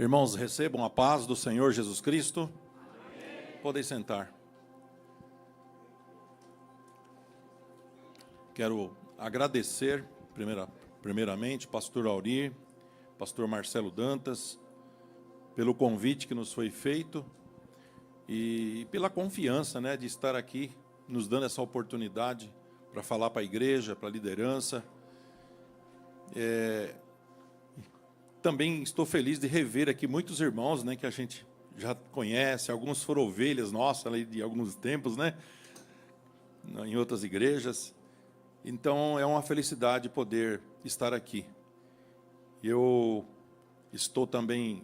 Irmãos, recebam a paz do Senhor Jesus Cristo. Amém. Podem sentar. Quero agradecer, primeiramente, pastor Aurir, pastor Marcelo Dantas, pelo convite que nos foi feito e pela confiança, de estar aqui, nos dando essa oportunidade para falar para a igreja, para a liderança. Também estou feliz de rever aqui muitos irmãos, que a gente já conhece, alguns foram ovelhas nossas ali de alguns tempos, em outras igrejas. Então, é uma felicidade poder estar aqui. Eu estou também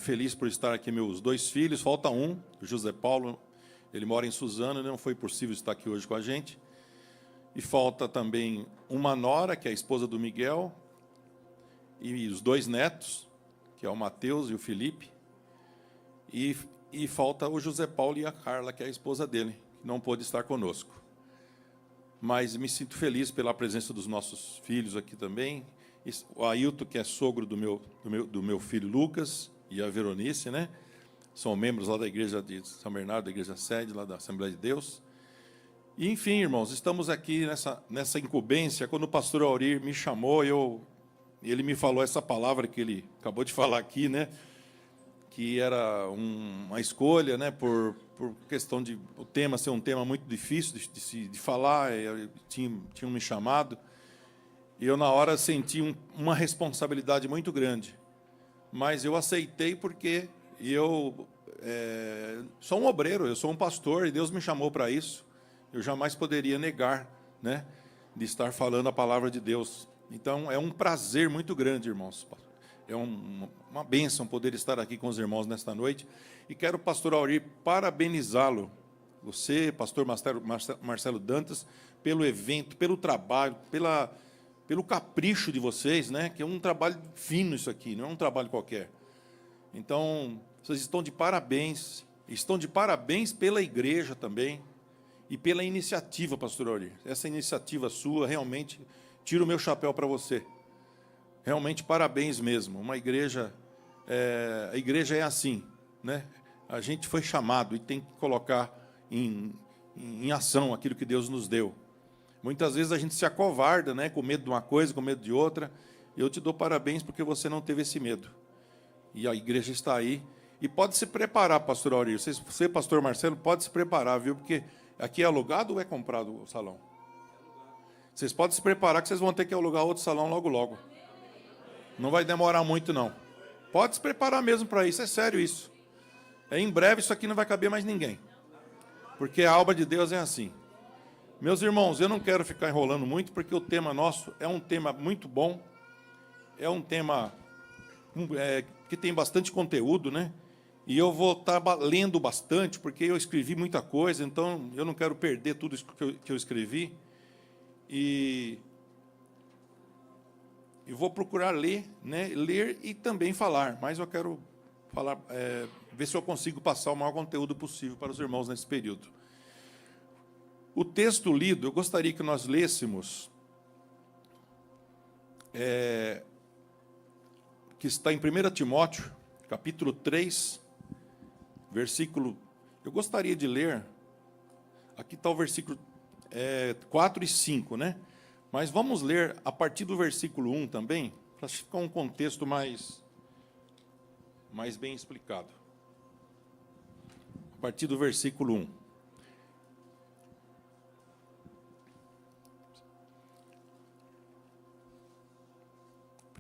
feliz por estar aqui, meus dois filhos, falta um, o José Paulo, ele mora em Suzano, não foi possível estar aqui hoje com a gente. E falta também uma nora, que é a esposa do Miguel, e os dois netos, que é o Mateus e o Felipe, e falta o José Paulo e a Carla, que é a esposa dele, que não pôde estar conosco. Mas me sinto feliz pela presença dos nossos filhos aqui também, o Ailton, que é sogro do meu filho Lucas, e a Veronice, são membros lá da igreja de São Bernardo, da igreja sede, lá da Assembleia de Deus. E, enfim, irmãos, estamos aqui nessa incumbência. Quando o pastor Aurir me chamou, ele me falou essa palavra que ele acabou de falar aqui, que era uma escolha, por questão de o tema ser um tema muito difícil de falar. Tinham me chamado, e eu, na hora, senti uma responsabilidade muito grande. Mas eu aceitei porque eu sou um obreiro, eu sou um pastor, e Deus me chamou para isso. Eu jamais poderia negar, de estar falando a palavra de Deus. Então, é um prazer muito grande, irmãos. É uma bênção poder estar aqui com os irmãos nesta noite. E quero, pastor Aurir, parabenizá-lo, você, pastor Marcelo Dantas, pelo evento, pelo trabalho, pelo capricho de vocês, que é um trabalho fino isso aqui, não é um trabalho qualquer. Então, vocês estão de parabéns pela igreja também, e pela iniciativa, pastor Aurir. Essa iniciativa sua, realmente, tiro o meu chapéu para você. Realmente, parabéns mesmo. A igreja é assim, A gente foi chamado e tem que colocar em ação aquilo que Deus nos deu. Muitas vezes a gente se acovarda, com medo de uma coisa, com medo de outra. Eu te dou parabéns porque você não teve esse medo. E a igreja está aí. E pode se preparar, pastor Aurir. Você, pastor Marcelo, pode se preparar, viu? Porque aqui é alugado ou é comprado o salão? Vocês podem se preparar que vocês vão ter que alugar outro salão logo, logo. Não vai demorar muito, não. Pode se preparar mesmo para isso, é sério isso. Em breve isso aqui não vai caber mais ninguém. Porque a obra de Deus é assim. Meus irmãos, eu não quero ficar enrolando muito, porque o tema nosso é um tema muito bom. É um tema que tem bastante conteúdo, E eu vou estar lendo bastante, porque eu escrevi muita coisa, então eu não quero perder tudo isso que eu escrevi. E vou procurar ler e também falar, mas eu quero falar, ver se eu consigo passar o maior conteúdo possível para os irmãos nesse período. O texto lido, eu gostaria que nós lêssemos, que está em 1 Timóteo, capítulo 3, versículo... Eu gostaria de ler, aqui está o versículo 4 e 5, Mas vamos ler a partir do versículo 1 também, para ficar um contexto mais bem explicado. A partir do versículo 1.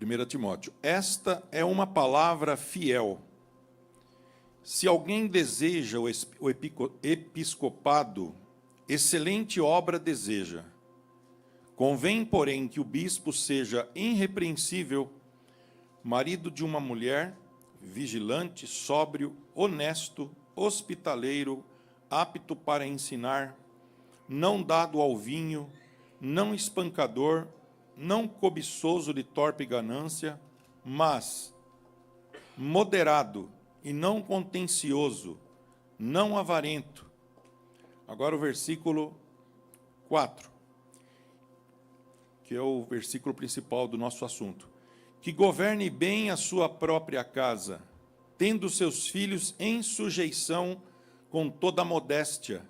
1 Timóteo. Esta é uma palavra fiel. Se alguém deseja o episcopado, excelente obra deseja. Convém, porém, que o bispo seja irrepreensível, marido de uma mulher, vigilante, sóbrio, honesto, hospitaleiro, apto para ensinar, não dado ao vinho, não espancador, não cobiçoso de torpe ganância, mas moderado e não contencioso, não avarento. Agora o versículo 4, que é o versículo principal do nosso assunto. que governe bem a sua própria casa, tendo seus filhos em sujeição com toda modéstia.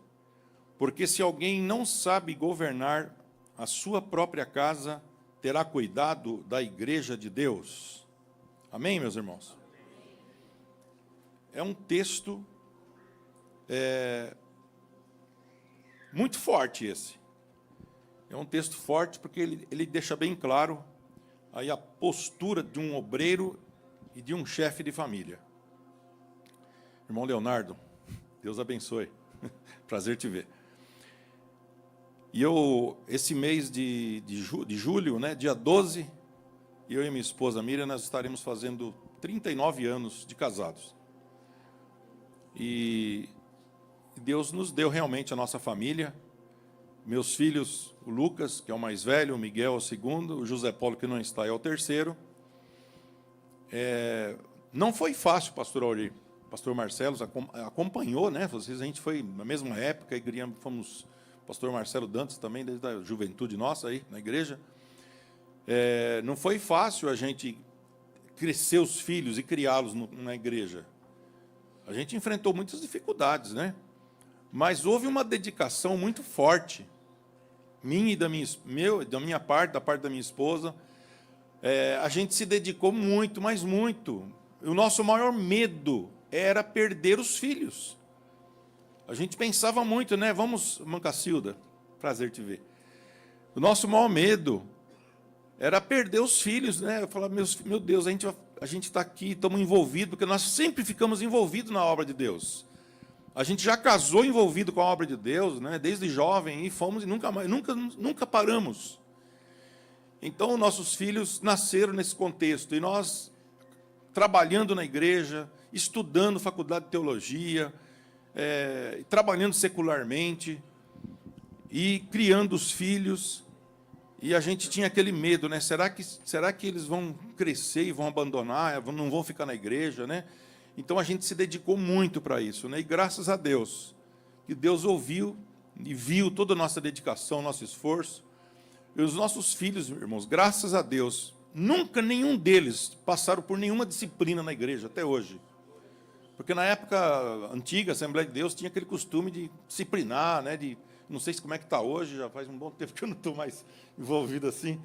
Porque se alguém não sabe governar a sua própria casa, terá cuidado da igreja de Deus. Amém, meus irmãos? É um texto muito forte esse. É um texto forte porque ele deixa bem claro aí a postura de um obreiro e de um chefe de família. Irmão Leonardo, Deus abençoe. Prazer te ver. E esse mês de julho, né, dia 12, eu e minha esposa Miriam, nós estaremos fazendo 39 anos de casados. E Deus nos deu realmente a nossa família. Meus filhos, o Lucas, que é o mais velho, o Miguel é o segundo, o José Paulo, que não está, é o terceiro. Não foi fácil, pastor Auri. Pastor Marcelo acompanhou, né? A gente foi na mesma época, fomos pastor Marcelo Dantas também, desde a juventude nossa aí na igreja. Não foi fácil a gente crescer os filhos e criá-los na igreja. A gente enfrentou muitas dificuldades, né? Mas houve uma dedicação muito forte, minha e da minha parte, da parte da minha esposa. A gente se dedicou muito, mas muito. O nosso maior medo era perder os filhos. A gente pensava muito, né? Vamos, Mancacilda, prazer te ver. O nosso maior medo era perder os filhos, né? Eu falava, meu Deus, a gente está aqui, estamos envolvidos, porque nós sempre ficamos envolvidos na obra de Deus. A gente já casou envolvido com a obra de Deus, né? Desde jovem, e fomos e nunca paramos. Então, nossos filhos nasceram nesse contexto, e nós, trabalhando na igreja, estudando faculdade de teologia, trabalhando secularmente, e criando os filhos, e a gente tinha aquele medo, né? Será que eles vão crescer e vão abandonar, não vão ficar na igreja, né? Então a gente se dedicou muito para isso, né? E graças a Deus, que Deus ouviu e viu toda a nossa dedicação, nosso esforço. E os nossos filhos, irmãos, graças a Deus, nunca nenhum deles passaram por nenhuma disciplina na igreja, até hoje. Porque na época antiga, a Assembleia de Deus tinha aquele costume de disciplinar, né? Não sei como é que está hoje, já faz um bom tempo que eu não estou mais envolvido assim,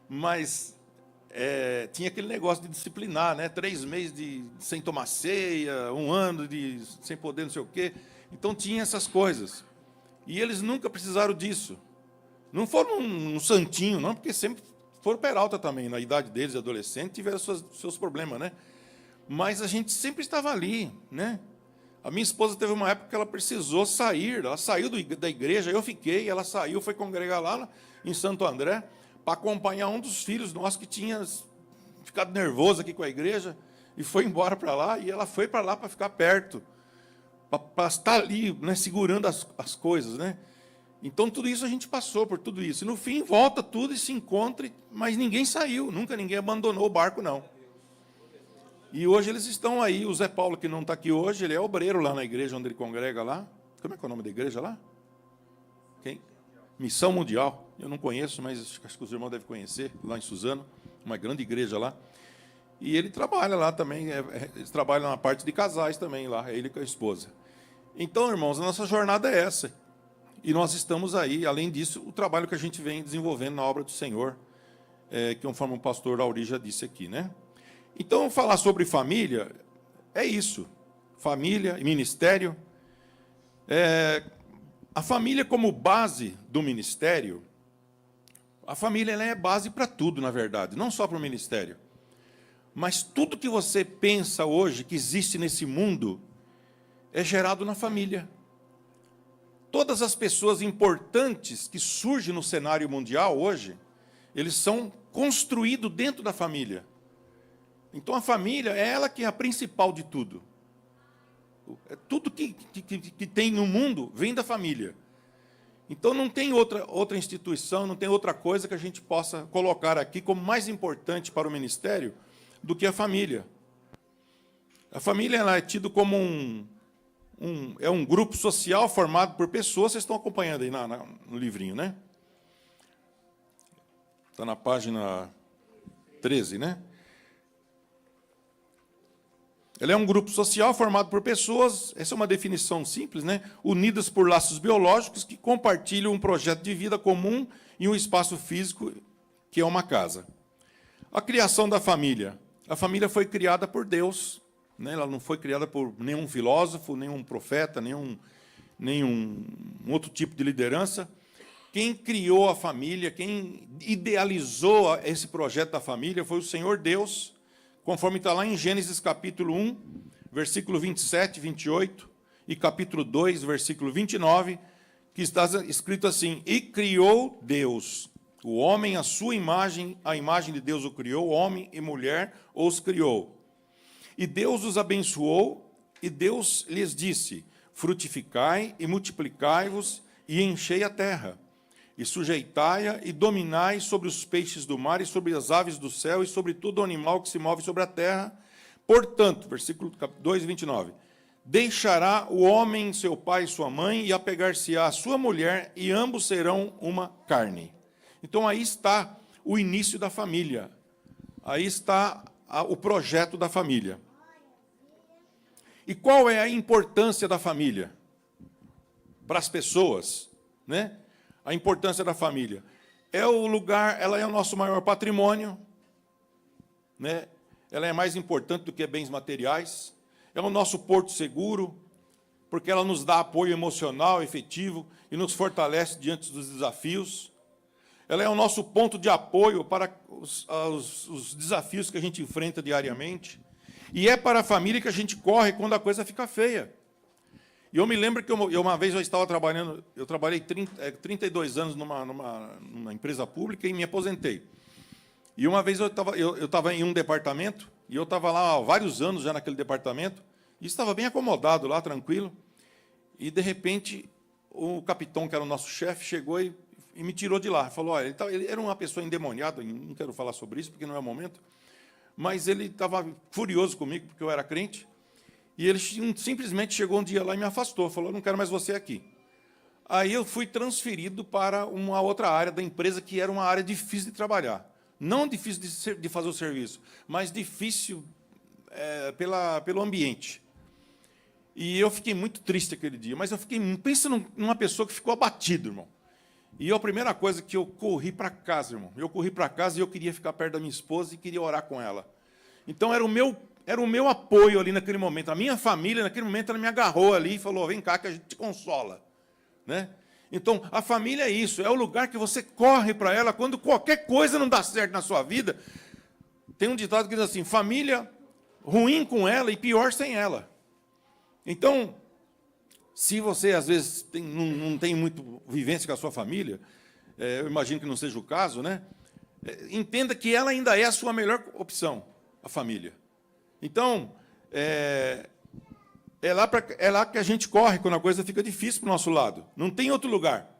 mas tinha aquele negócio de disciplinar, né? 3 meses sem tomar ceia, 1 ano sem poder não sei o quê. Então tinha essas coisas. E eles nunca precisaram disso. Não foram um santinho, não, porque sempre foram peralta também, na idade deles, adolescentes, tiveram seus problemas, né? Mas a gente sempre estava ali, né? A minha esposa teve uma época que ela precisou sair, ela saiu da igreja, eu fiquei, ela saiu, foi congregar lá em Santo André, para acompanhar um dos filhos nossos que tinha ficado nervoso aqui com a igreja, e foi embora para lá, e ela foi para lá para ficar perto, para estar ali, né, segurando as coisas, né? Então, tudo isso a gente passou por tudo isso. E, no fim, volta tudo e se encontra, mas ninguém saiu, nunca ninguém abandonou o barco, não. E hoje eles estão aí. O Zé Paulo, que não está aqui hoje, ele é obreiro lá na igreja onde ele congrega lá. Como é que é o nome da igreja lá? Quem? Missão Mundial. Eu não conheço, mas acho que os irmãos devem conhecer, lá em Suzano, uma grande igreja lá. E ele trabalha lá também, eles trabalham na parte de casais também lá, ele com a esposa. Então, irmãos, a nossa jornada é essa. E nós estamos aí, além disso, o trabalho que a gente vem desenvolvendo na obra do Senhor, que conforme o pastor Auri já disse aqui, né? Então, falar sobre família é isso. Família e ministério. A família como base do ministério, a família ela é base para tudo, na verdade, não só para o ministério. Mas tudo que você pensa hoje, que existe nesse mundo, é gerado na família. Todas as pessoas importantes que surgem no cenário mundial hoje, eles são construídos dentro da família. Então, a família é ela que é a principal de tudo. Tudo que tem no mundo vem da família. Então, não tem outra instituição, não tem outra coisa que a gente possa colocar aqui como mais importante para o ministério do que a família. A família ela é tida como um grupo social formado por pessoas. Vocês estão acompanhando aí no livrinho, né? Está na página 13, né? Ela é um grupo social formado por pessoas, essa é uma definição simples, né? Unidas por laços biológicos que compartilham um projeto de vida comum e um espaço físico, que é uma casa. A criação da família. A família foi criada por Deus, né? Ela não foi criada por nenhum filósofo, nenhum profeta, nenhum outro tipo de liderança. Quem criou a família, quem idealizou esse projeto da família foi o Senhor Deus, conforme está lá em Gênesis capítulo 1, versículo 27, 28, e capítulo 2, versículo 29, que está escrito assim: e criou Deus o homem à sua imagem, a imagem de Deus o criou, homem e mulher os criou. E Deus os abençoou, e Deus lhes disse: frutificai e multiplicai-vos, e enchei a terra, e sujeitai-a e dominai sobre os peixes do mar, e sobre as aves do céu, e sobre todo animal que se move sobre a terra. Portanto, versículo 2, 29, deixará o homem seu pai e sua mãe, e apegar-se-á a sua mulher, e ambos serão uma carne. Então, aí está o início da família. Aí está o projeto da família. E qual é a importância da família para as pessoas, né? A importância da família é o lugar, ela é o nosso maior patrimônio, né? Ela é mais importante do que bens materiais. É o nosso porto seguro, porque ela nos dá apoio emocional, efetivo e nos fortalece diante dos desafios. Ela é o nosso ponto de apoio para os desafios que a gente enfrenta diariamente. E é para a família que a gente corre quando a coisa fica feia. E eu me lembro que uma vez eu estava trabalhando, eu trabalhei 32 anos numa empresa pública e me aposentei. E uma vez eu estava em um departamento, e eu estava lá há vários anos já naquele departamento, e estava bem acomodado lá, tranquilo, e, de repente, o capitão, que era o nosso chefe, chegou e me tirou de lá. Falou: olha, ele era uma pessoa endemoniada, não quero falar sobre isso, porque não é o momento, mas ele estava furioso comigo, porque eu era crente, e ele simplesmente chegou um dia lá e me afastou, falou: não quero mais você aqui. Aí eu fui transferido para uma outra área da empresa, que era uma área difícil de trabalhar. Não difícil de fazer o serviço, mas difícil pelo ambiente. E eu fiquei muito triste aquele dia, mas eu fiquei, pensa numa pessoa que ficou abatida, irmão. E a primeira coisa que eu corri para casa, irmão. Eu corri para casa e eu queria ficar perto da minha esposa e queria orar com ela. Então, era o meu apoio ali naquele momento. A minha família, naquele momento, ela me agarrou ali e falou: vem cá que a gente te consola, né? Então, a família é isso, é o lugar que você corre para ela quando qualquer coisa não dá certo na sua vida. Tem um ditado que diz assim: família ruim com ela e pior sem ela. Então, se você, às vezes, não tem muito vivência com a sua família, eu imagino que não seja o caso, né? Entenda que ela ainda é a sua melhor opção, a família. Então, é lá que a gente corre quando a coisa fica difícil para o nosso lado. Não tem outro lugar.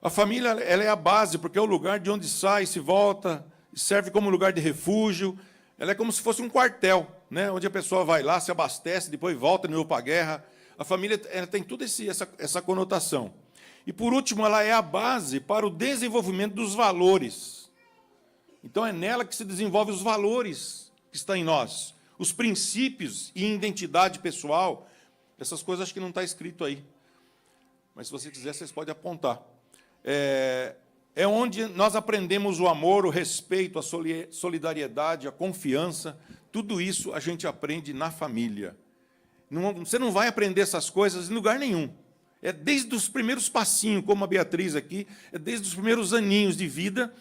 A família, ela é a base, porque é o lugar de onde sai, se volta, serve como lugar de refúgio. Ela é como se fosse um quartel, né? Onde a pessoa vai lá, se abastece, depois volta de novo para a guerra. A família tem toda essa conotação. E, por último, ela é a base para o desenvolvimento dos valores. Então, é nela que se desenvolvem os valores que estão em nós, os princípios e identidade pessoal. Essas coisas acho que não está escrito aí. Mas, se você quiser, vocês podem apontar. É onde nós aprendemos o amor, o respeito, a solidariedade, a confiança. Tudo isso a gente aprende na família. Você não vai aprender essas coisas em lugar nenhum. É desde os primeiros passinhos, como a Beatriz aqui, é desde os primeiros aninhos de vida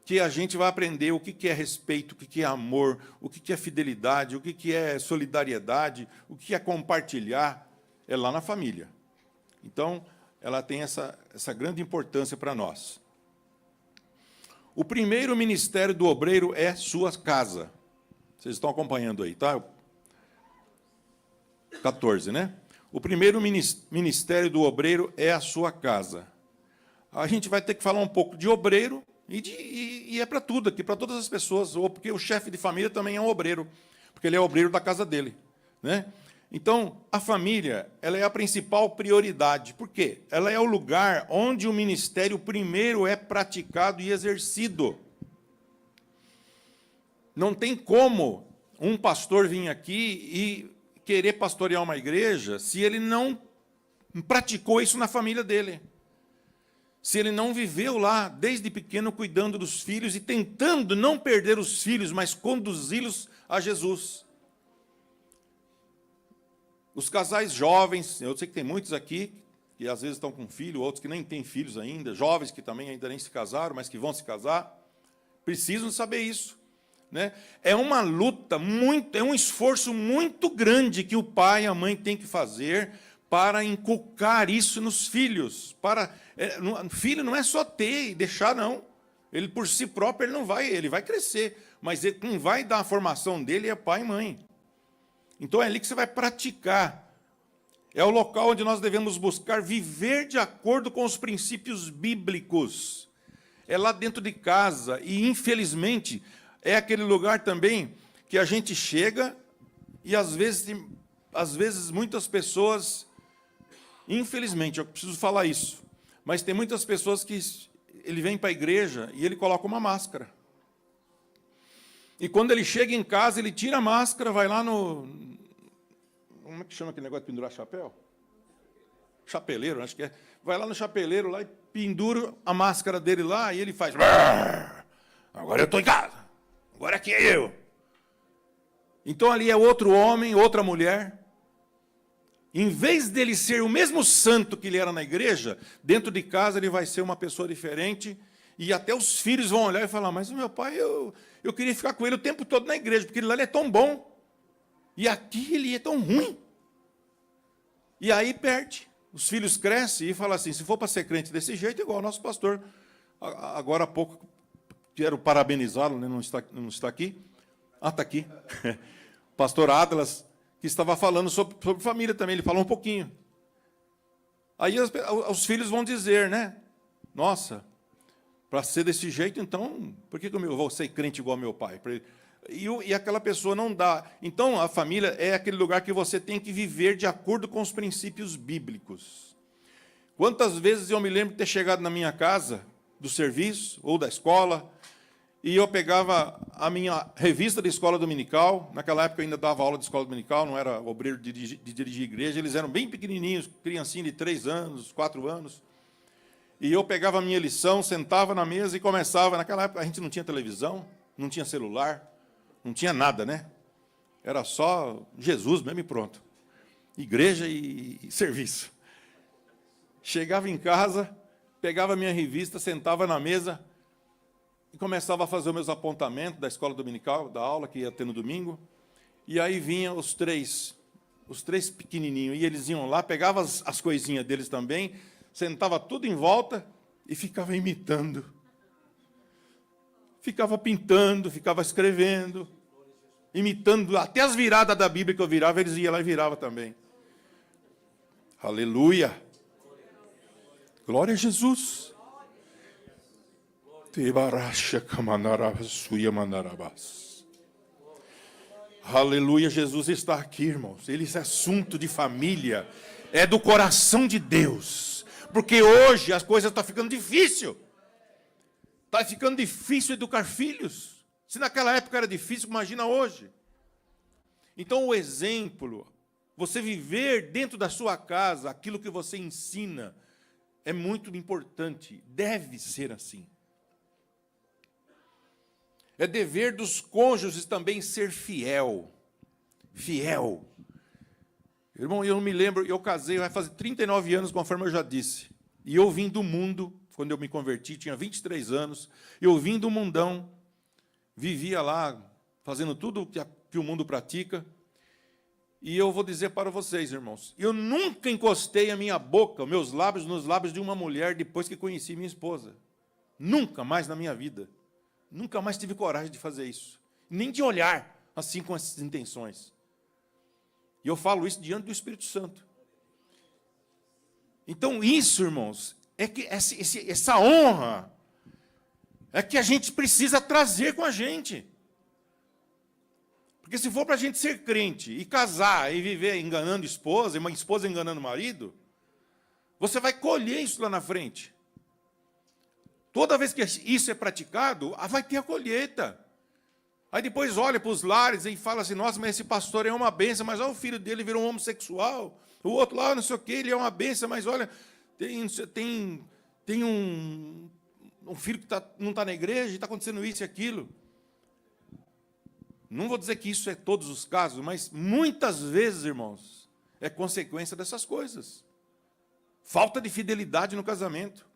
que a gente vai aprender o que é respeito, o que é amor, o que é fidelidade, o que é solidariedade, o que é compartilhar. É lá na família. Então, ela tem essa grande importância para nós. O primeiro ministério do obreiro é sua casa. Vocês estão acompanhando aí, tá? 14, né? O primeiro ministério do obreiro é a sua casa. A gente vai ter que falar um pouco de obreiro, e é para tudo aqui, para todas as pessoas, ou porque o chefe de família também é um obreiro, porque ele é obreiro da casa dele, né? Então, a família, ela é a principal prioridade. Por quê? Ela é o lugar onde o ministério primeiro é praticado e exercido. Não tem como um pastor vir aqui e querer pastorear uma igreja se ele não praticou isso na família dele. Se ele não viveu lá, desde pequeno, cuidando dos filhos e tentando não perder os filhos, mas conduzi-los a Jesus. Os casais jovens, eu sei que tem muitos aqui, que às vezes estão com filho, outros que nem têm filhos ainda, jovens que também ainda nem se casaram, mas que vão se casar, precisam saber isso. Né? É uma luta, é um esforço muito grande que o pai e a mãe têm que fazer para inculcar isso nos filhos. Filho não é só ter e deixar, não. Ele, por si próprio, ele vai crescer, mas quem vai dar a formação dele é pai e mãe. Então é ali que você vai praticar. É o local onde nós devemos buscar viver de acordo com os princípios bíblicos. É lá dentro de casa. E, infelizmente, é aquele lugar também que a gente chega e, às vezes muitas pessoas... Infelizmente, eu preciso falar isso, mas tem muitas pessoas que ele vem para a igreja e ele coloca uma máscara. E quando ele chega em casa, ele tira a máscara, vai lá no... Como é que chama aquele negócio de pendurar chapéu? Chapeleiro, acho que é. Vai lá no chapeleiro lá e pendura a máscara dele lá e ele faz... Agora eu estou em casa, agora aqui é eu. Então ali é outro homem, outra mulher. Em vez dele ser o mesmo santo que ele era na igreja, dentro de casa ele vai ser uma pessoa diferente, e até os filhos vão olhar e falar, mas o meu pai, eu queria ficar com ele o tempo todo na igreja, porque lá ele é tão bom, e aqui ele é tão ruim. E aí perde. Os filhos crescem e falam assim, se for para ser crente desse jeito, igual o nosso pastor. Agora há pouco, quero parabenizá-lo, né? Não está aqui. Ah, está aqui. Pastor Adlas, que estava falando sobre família também, ele falou um pouquinho. Aí os filhos vão dizer, né? Nossa, para ser desse jeito, então, por que eu vou ser crente igual ao meu pai? E aquela pessoa não dá. Então, a família é aquele lugar que você tem que viver de acordo com os princípios bíblicos. Quantas vezes eu me lembro de ter chegado na minha casa, do serviço ou da escola, e eu pegava a minha revista de escola dominical. Naquela época eu ainda dava aula de escola dominical, não era obreiro de dirigir igreja. Eles eram bem pequenininhos, criancinha de 3 anos, 4 anos. E eu pegava a minha lição, sentava na mesa e começava. Naquela época a gente não tinha televisão, não tinha celular, não tinha nada, né? Era só Jesus mesmo e pronto. Igreja e serviço. Chegava em casa, pegava a minha revista, sentava na mesa e começava a fazer os meus apontamentos da escola dominical, da aula que ia ter no domingo. E aí vinham os três pequenininhos, e eles iam lá, pegavam as coisinhas deles também, sentava tudo em volta e ficava imitando. Ficava pintando, ficava escrevendo, imitando, até as viradas da Bíblia que eu virava, eles iam lá e viravam também. Aleluia! Glória a Jesus! Aleluia, Jesus está aqui, irmãos. Ele é assunto de família, é do coração de Deus. Porque hoje as coisas estão ficando difíceis. Está ficando difícil educar filhos. Se naquela época era difícil, imagina hoje. Então o exemplo, você viver dentro da sua casa, aquilo que você ensina, é muito importante, deve ser assim. É dever dos cônjuges também ser fiel. Fiel. Irmão, eu não me lembro, eu casei, vai fazer 39 anos, conforme eu já disse. E eu vim do mundo, quando eu me converti, tinha 23 anos, eu vim do mundão, vivia lá, fazendo tudo que o mundo pratica. E eu vou dizer para vocês, irmãos, eu nunca encostei a minha boca, meus lábios, nos lábios de uma mulher depois que conheci minha esposa. Nunca mais na minha vida. Nunca mais tive coragem de fazer isso. Nem de olhar assim com essas intenções. E eu falo isso diante do Espírito Santo. Então isso, irmãos, é que essa honra é que a gente precisa trazer com a gente. Porque se for para a gente ser crente e casar e viver enganando esposa, e uma esposa enganando o marido, você vai colher isso lá na frente. Toda vez que isso é praticado, vai ter a colheita. Aí depois olha para os lares e fala assim, nossa, mas esse pastor é uma bênção, mas olha o filho dele virou um homossexual. O outro lá, não sei o quê, ele é uma bênção, mas olha, tem um filho que não está na igreja e está acontecendo isso e aquilo. Não vou dizer que isso é todos os casos, mas muitas vezes, irmãos, é consequência dessas coisas. Falta de fidelidade no casamento.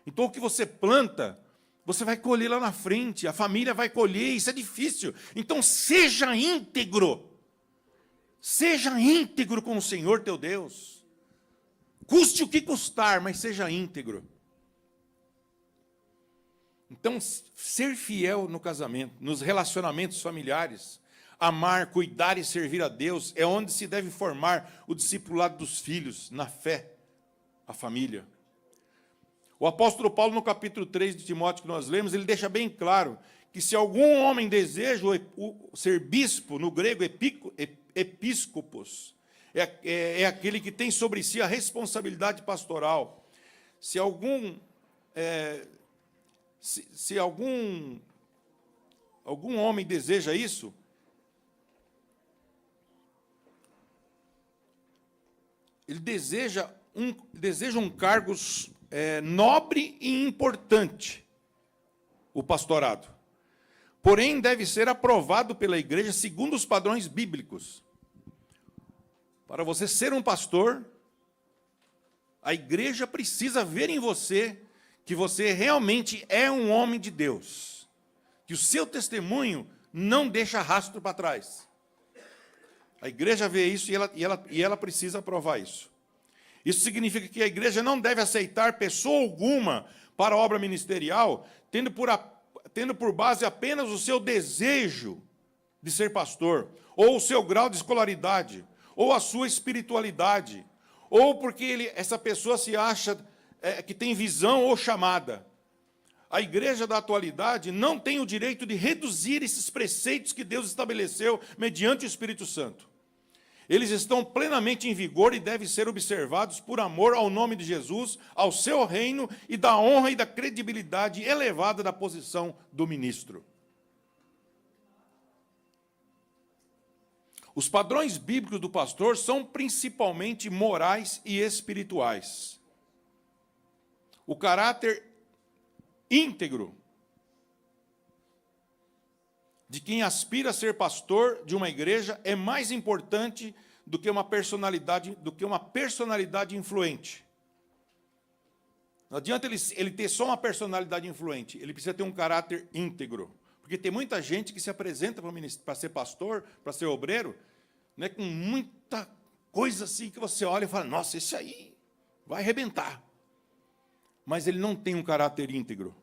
Então, o que você planta, você vai colher lá na frente, a família vai colher, isso é difícil. Então, seja íntegro. Seja íntegro com o Senhor teu Deus. Custe o que custar, mas seja íntegro. Então, ser fiel no casamento, nos relacionamentos familiares, amar, cuidar e servir a Deus, é onde se deve formar o discipulado dos filhos, na fé, a família. O apóstolo Paulo, no capítulo 3 de Timóteo, que nós lemos, ele deixa bem claro que se algum homem deseja ser bispo, no grego episcopos, é aquele que tem sobre si a responsabilidade pastoral. Se algum homem deseja isso, ele deseja um cargo nobre e importante, o pastorado. Porém, deve ser aprovado pela igreja segundo os padrões bíblicos. Para você ser um pastor, a igreja precisa ver em você que você realmente é um homem de Deus, que o seu testemunho não deixa rastro para trás. A igreja vê isso e ela precisa aprovar isso. Isso significa que a igreja não deve aceitar pessoa alguma para a obra ministerial, tendo por base apenas o seu desejo de ser pastor, ou o seu grau de escolaridade, ou a sua espiritualidade, ou porque essa pessoa se acha que tem visão ou chamada. A igreja da atualidade não tem o direito de reduzir esses preceitos que Deus estabeleceu mediante o Espírito Santo. Eles estão plenamente em vigor e devem ser observados por amor ao nome de Jesus, ao seu reino e da honra e da credibilidade elevada da posição do ministro. Os padrões bíblicos do pastor são principalmente morais e espirituais. O caráter íntegro de quem aspira a ser pastor de uma igreja é mais importante do que uma personalidade influente. Não adianta ele ter só uma personalidade influente, ele precisa ter um caráter íntegro. Porque tem muita gente que se apresenta para ser pastor, para ser obreiro, né, com muita coisa assim que você olha e fala, nossa, esse aí vai arrebentar. Mas ele não tem um caráter íntegro.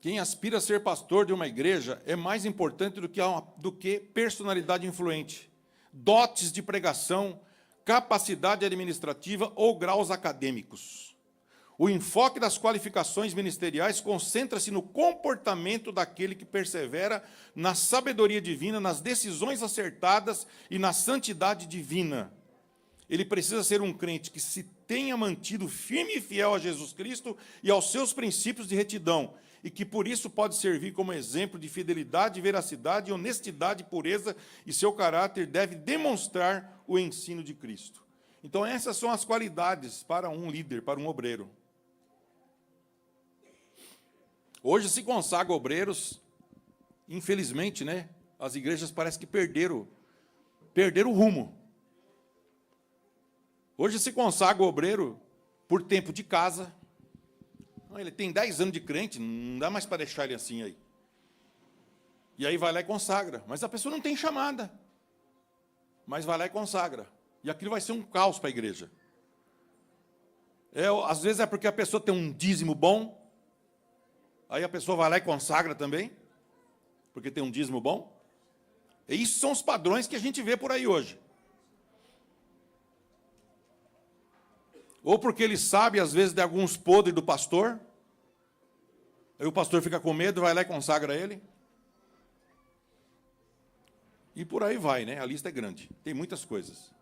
Quem aspira a ser pastor de uma igreja é mais importante do que personalidade influente, dotes de pregação, capacidade administrativa ou graus acadêmicos. O enfoque das qualificações ministeriais concentra-se no comportamento daquele que persevera na sabedoria divina, nas decisões acertadas e na santidade divina. Ele precisa ser um crente que se tenha mantido firme e fiel a Jesus Cristo e aos seus princípios de retidão, e que por isso pode servir como exemplo de fidelidade, veracidade, honestidade, pureza, e seu caráter deve demonstrar o ensino de Cristo. Então, essas são as qualidades para um líder, para um obreiro. Hoje se consagra obreiros, infelizmente, né? As igrejas parecem que perderam o rumo. Hoje se consagra o obreiro por tempo de casa. Ele tem 10 anos de crente, não dá mais para deixar ele assim aí. E aí vai lá e consagra. Mas a pessoa não tem chamada. Mas vai lá e consagra. E aquilo vai ser um caos para a igreja. Às vezes é porque a pessoa tem um dízimo bom. Aí a pessoa vai lá e consagra também. Porque tem um dízimo bom. E isso são os padrões que a gente vê por aí hoje. Ou porque ele sabe, às vezes, de alguns podres do pastor. Aí o pastor fica com medo, vai lá e consagra ele. E por aí vai, né? A lista é grande. Tem muitas coisas.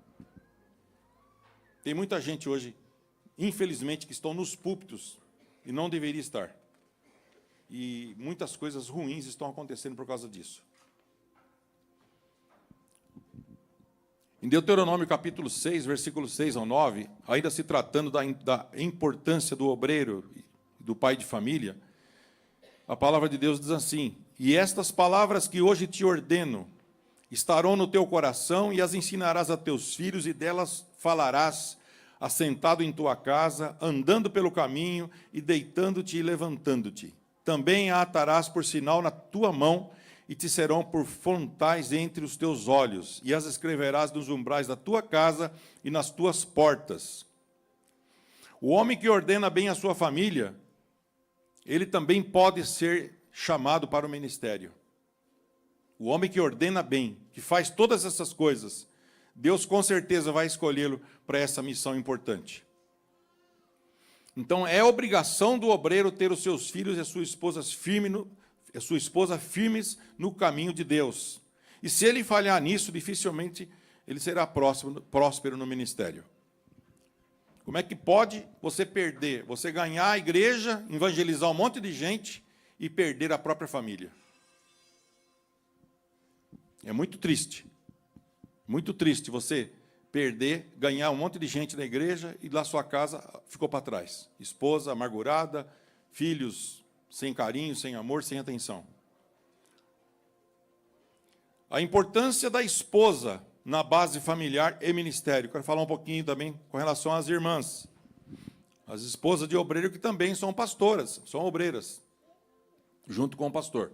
Tem muita gente hoje infelizmente, que estão nos púlpitos e não deveria estar. E muitas coisas ruins estão acontecendo por causa disso. Em Deuteronômio capítulo 6, versículo 6 ao 9, ainda se tratando da importância do obreiro e do pai de família, a palavra de Deus diz assim: e estas palavras que hoje te ordeno estarão no teu coração e as ensinarás a teus filhos, e delas falarás, assentado em tua casa, andando pelo caminho, e deitando-te e levantando-te. Também a atarás por sinal na tua mão, e te serão por frontais entre os teus olhos, e as escreverás nos umbrais da tua casa e nas tuas portas. O homem que ordena bem a sua família, ele também pode ser chamado para o ministério. O homem que ordena bem, que faz todas essas coisas, Deus com certeza vai escolhê-lo para essa missão importante. Então, é obrigação do obreiro ter os seus filhos e a sua esposa firmes no caminho de Deus. E se ele falhar nisso, dificilmente ele será próspero no ministério. Como é que pode você perder, você ganhar a igreja, evangelizar um monte de gente e perder a própria família? É muito triste você perder, ganhar um monte de gente na igreja e lá sua casa ficou para trás. Esposa amargurada, filhos sem carinho, sem amor, sem atenção. A importância da esposa na base familiar e ministério. Quero falar um pouquinho também com relação às irmãs. As esposas de obreiro que também são pastoras, são obreiras, junto com o pastor.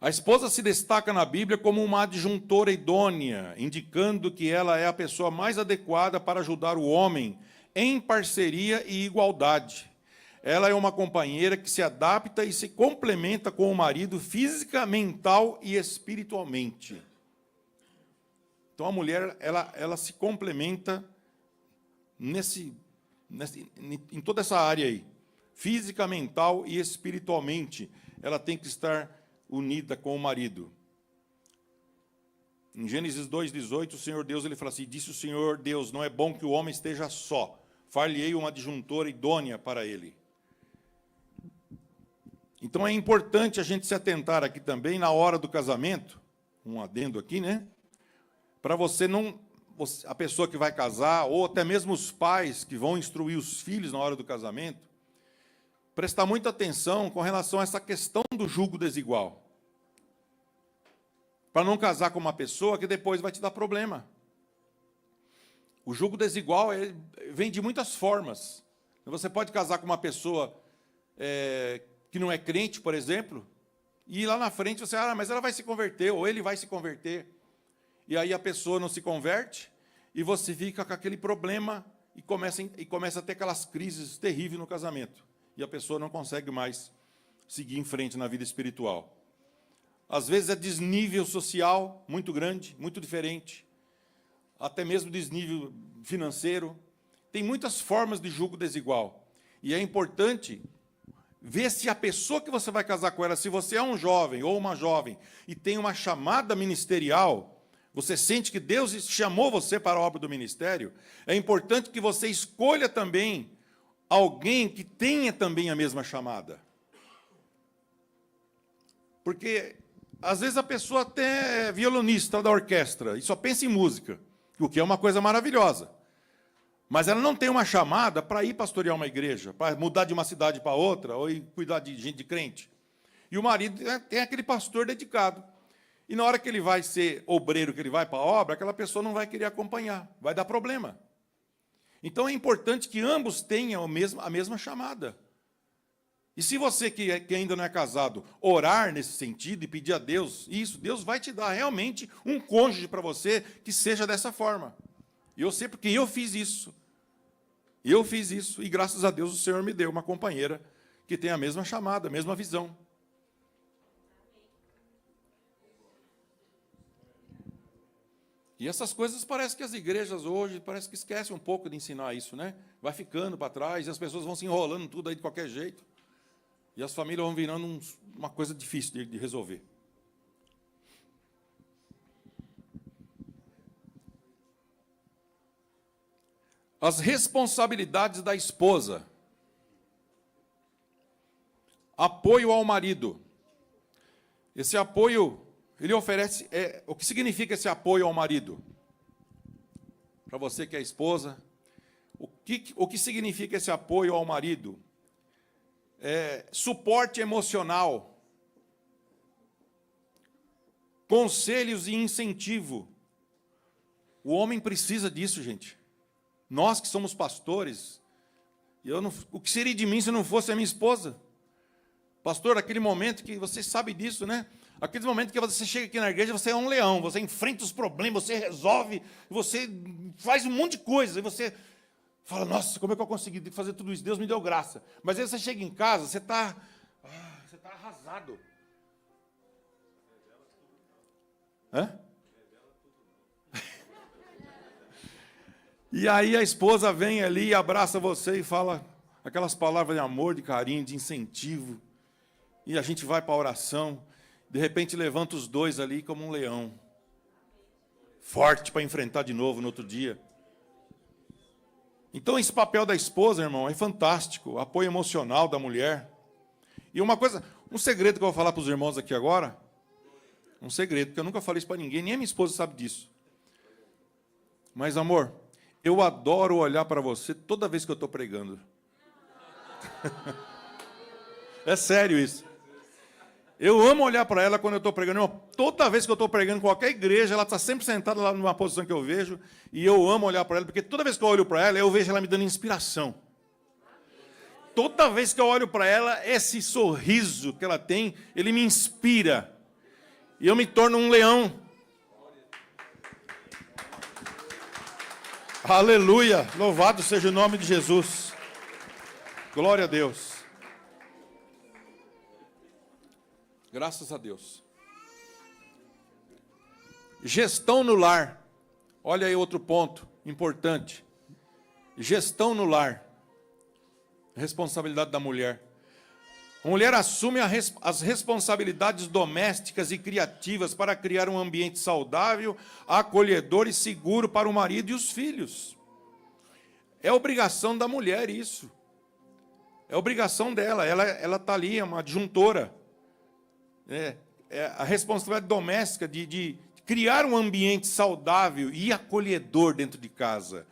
A esposa se destaca na Bíblia como uma adjuntora idônea, indicando que ela é a pessoa mais adequada para ajudar o homem em parceria e igualdade. Ela é uma companheira que se adapta e se complementa com o marido física, mental e espiritualmente. Então, a mulher, ela se complementa em toda essa área aí. Física, mental e espiritualmente. Ela tem que estar unida com o marido. Em Gênesis 2:18, o Senhor Deus ele fala assim: disse o Senhor Deus, não é bom que o homem esteja só. Far-lhe-ei uma adjuntora idônea para ele. Então é importante a gente se atentar aqui também na hora do casamento, um adendo aqui, né? Para a pessoa que vai casar, ou até mesmo os pais que vão instruir os filhos na hora do casamento, prestar muita atenção com relação a essa questão do julgo desigual. Para não casar com uma pessoa que depois vai te dar problema. O julgo desigual vem de muitas formas. Você pode casar com uma pessoa que não é crente, por exemplo, e lá na frente você, mas ela vai se converter, ou ele vai se converter. E aí a pessoa não se converte, e você fica com aquele problema, e começa a ter aquelas crises terríveis no casamento. E a pessoa não consegue mais seguir em frente na vida espiritual. Às vezes é desnível social muito grande, muito diferente, até mesmo desnível financeiro. Tem muitas formas de julgo desigual. E é importante ver se a pessoa que você vai casar com ela, se você é um jovem ou uma jovem e tem uma chamada ministerial, você sente que Deus chamou você para a obra do ministério, é importante que você escolha também alguém que tenha também a mesma chamada. Porque, às vezes, a pessoa até é violonista da orquestra e só pensa em música, o que é uma coisa maravilhosa. Mas ela não tem uma chamada para ir pastorear uma igreja, para mudar de uma cidade para outra, ou ir cuidar de gente de crente. E o marido tem aquele pastor dedicado. E na hora que ele vai ser obreiro, que ele vai para a obra, aquela pessoa não vai querer acompanhar, vai dar problema. Então é importante que ambos tenham a mesma chamada. E se você que ainda não é casado, orar nesse sentido e pedir a Deus isso, Deus vai te dar realmente um cônjuge para você que seja dessa forma. E eu sei porque eu fiz isso. Eu fiz isso e graças a Deus o Senhor me deu uma companheira que tem a mesma chamada, a mesma visão. E essas coisas parece que as igrejas hoje, parece que esquecem um pouco de ensinar isso, né? Vai ficando para trás e as pessoas vão se enrolando tudo aí de qualquer jeito. E as famílias vão virando uma coisa difícil de resolver. As responsabilidades da esposa. Apoio ao marido. Esse apoio, ele oferece... o que significa esse apoio ao marido? Para você que é esposa, o que significa esse apoio ao marido? Suporte emocional, conselhos e incentivo. O homem precisa disso, gente. Nós que somos pastores, o que seria de mim se não fosse a minha esposa? Pastor, aquele momento que você sabe disso, né? Aquele momento que você chega aqui na igreja, você é um leão, você enfrenta os problemas, você resolve, você faz um monte de coisa, e você fala, nossa, como é que eu consegui fazer tudo isso? Deus me deu graça. Mas aí você chega em casa, você está arrasado. Hã? E aí a esposa vem ali e abraça você e fala aquelas palavras de amor, de carinho, de incentivo. E a gente vai para a oração, de repente levanta os dois ali como um leão. Forte para enfrentar de novo no outro dia. Então esse papel da esposa, irmão, é fantástico. O apoio emocional da mulher. E um segredo que eu vou falar para os irmãos aqui agora. Um segredo, que eu nunca falei isso para ninguém, nem a minha esposa sabe disso. Mas, amor, eu adoro olhar para você toda vez que eu estou pregando. É sério isso. Eu amo olhar para ela quando eu estou pregando. Toda vez que eu estou pregando em qualquer igreja, ela está sempre sentada lá numa posição que eu vejo. E eu amo olhar para ela, porque toda vez que eu olho para ela, eu vejo ela me dando inspiração. Toda vez que eu olho para ela, esse sorriso que ela tem, ele me inspira. E eu me torno um leão. Aleluia! Louvado seja o nome de Jesus. Glória a Deus. Graças a Deus. Gestão no lar. Olha aí outro ponto importante. Gestão no lar. Responsabilidade da mulher. A mulher assume as responsabilidades domésticas e criativas para criar um ambiente saudável, acolhedor e seguro para o marido e os filhos. É obrigação da mulher isso. É obrigação dela. Ela está ali, é uma adjuntora. É a responsabilidade doméstica de criar um ambiente saudável e acolhedor dentro de casa.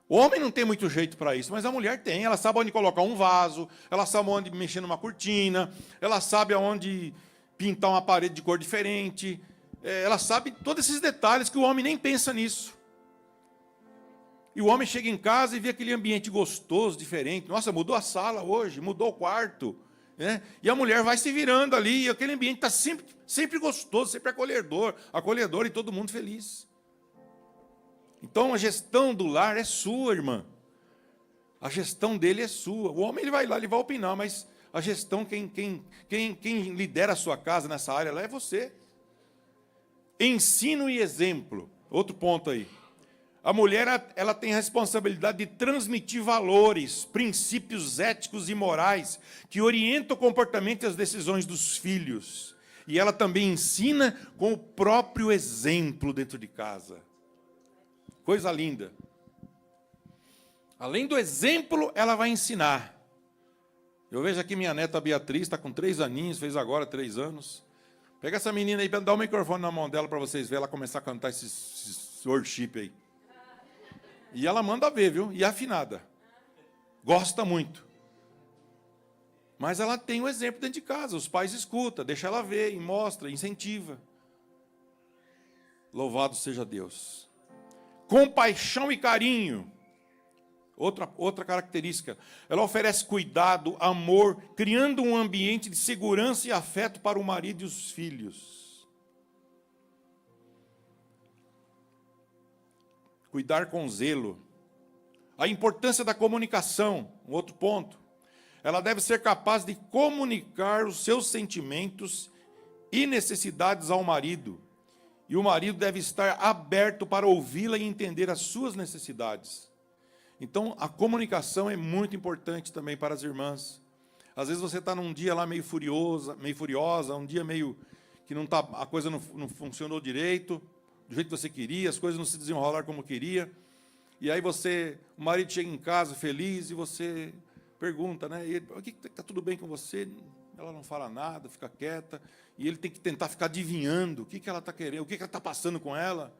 O homem não tem muito jeito para isso, mas a mulher tem. Ela sabe onde colocar um vaso, ela sabe onde mexer numa cortina, ela sabe aonde pintar uma parede de cor diferente. Ela sabe todos esses detalhes que o homem nem pensa nisso. E o homem chega em casa e vê aquele ambiente gostoso, diferente. Nossa, mudou a sala hoje, mudou o quarto. Né? E a mulher vai se virando ali, e aquele ambiente está sempre gostoso, sempre acolhedor e todo mundo feliz. Então a gestão do lar é sua, irmã. A gestão dele é sua. O homem ele vai lá, ele vai opinar, mas a gestão, quem lidera a sua casa nessa área lá é você. Ensino e exemplo. Outro ponto aí. A mulher ela tem a responsabilidade de transmitir valores, princípios éticos e morais que orientam o comportamento e as decisões dos filhos. E ela também ensina com o próprio exemplo dentro de casa. Coisa linda. Além do exemplo, ela vai ensinar. Eu vejo aqui minha neta Beatriz, está com 3 aninhos, fez agora 3 anos. Pega essa menina aí, dá o microfone na mão dela para vocês verem ela começar a cantar esses worship aí. E ela manda ver, viu? E afinada. Gosta muito. Mas ela tem o exemplo dentro de casa. Os pais escutam, deixa ela ver, e mostra, incentiva. Louvado seja Deus. Compaixão e carinho. Outra característica. Ela oferece cuidado, amor, criando um ambiente de segurança e afeto para o marido e os filhos. Cuidar com zelo. A importância da comunicação, um outro ponto. Ela deve ser capaz de comunicar os seus sentimentos e necessidades ao marido. E o marido deve estar aberto para ouvi-la e entender as suas necessidades. Então, a comunicação é muito importante também para as irmãs. Às vezes você está num dia lá meio furiosa, um dia meio que não tá, a coisa não funcionou direito, do jeito que você queria, as coisas não se desenrolaram como queria. E aí o marido chega em casa feliz e você pergunta, né? E ele, o que está tudo bem com você? Ela não fala nada, fica quieta. E ele tem que tentar ficar adivinhando o que ela está querendo, o que ela está passando com ela.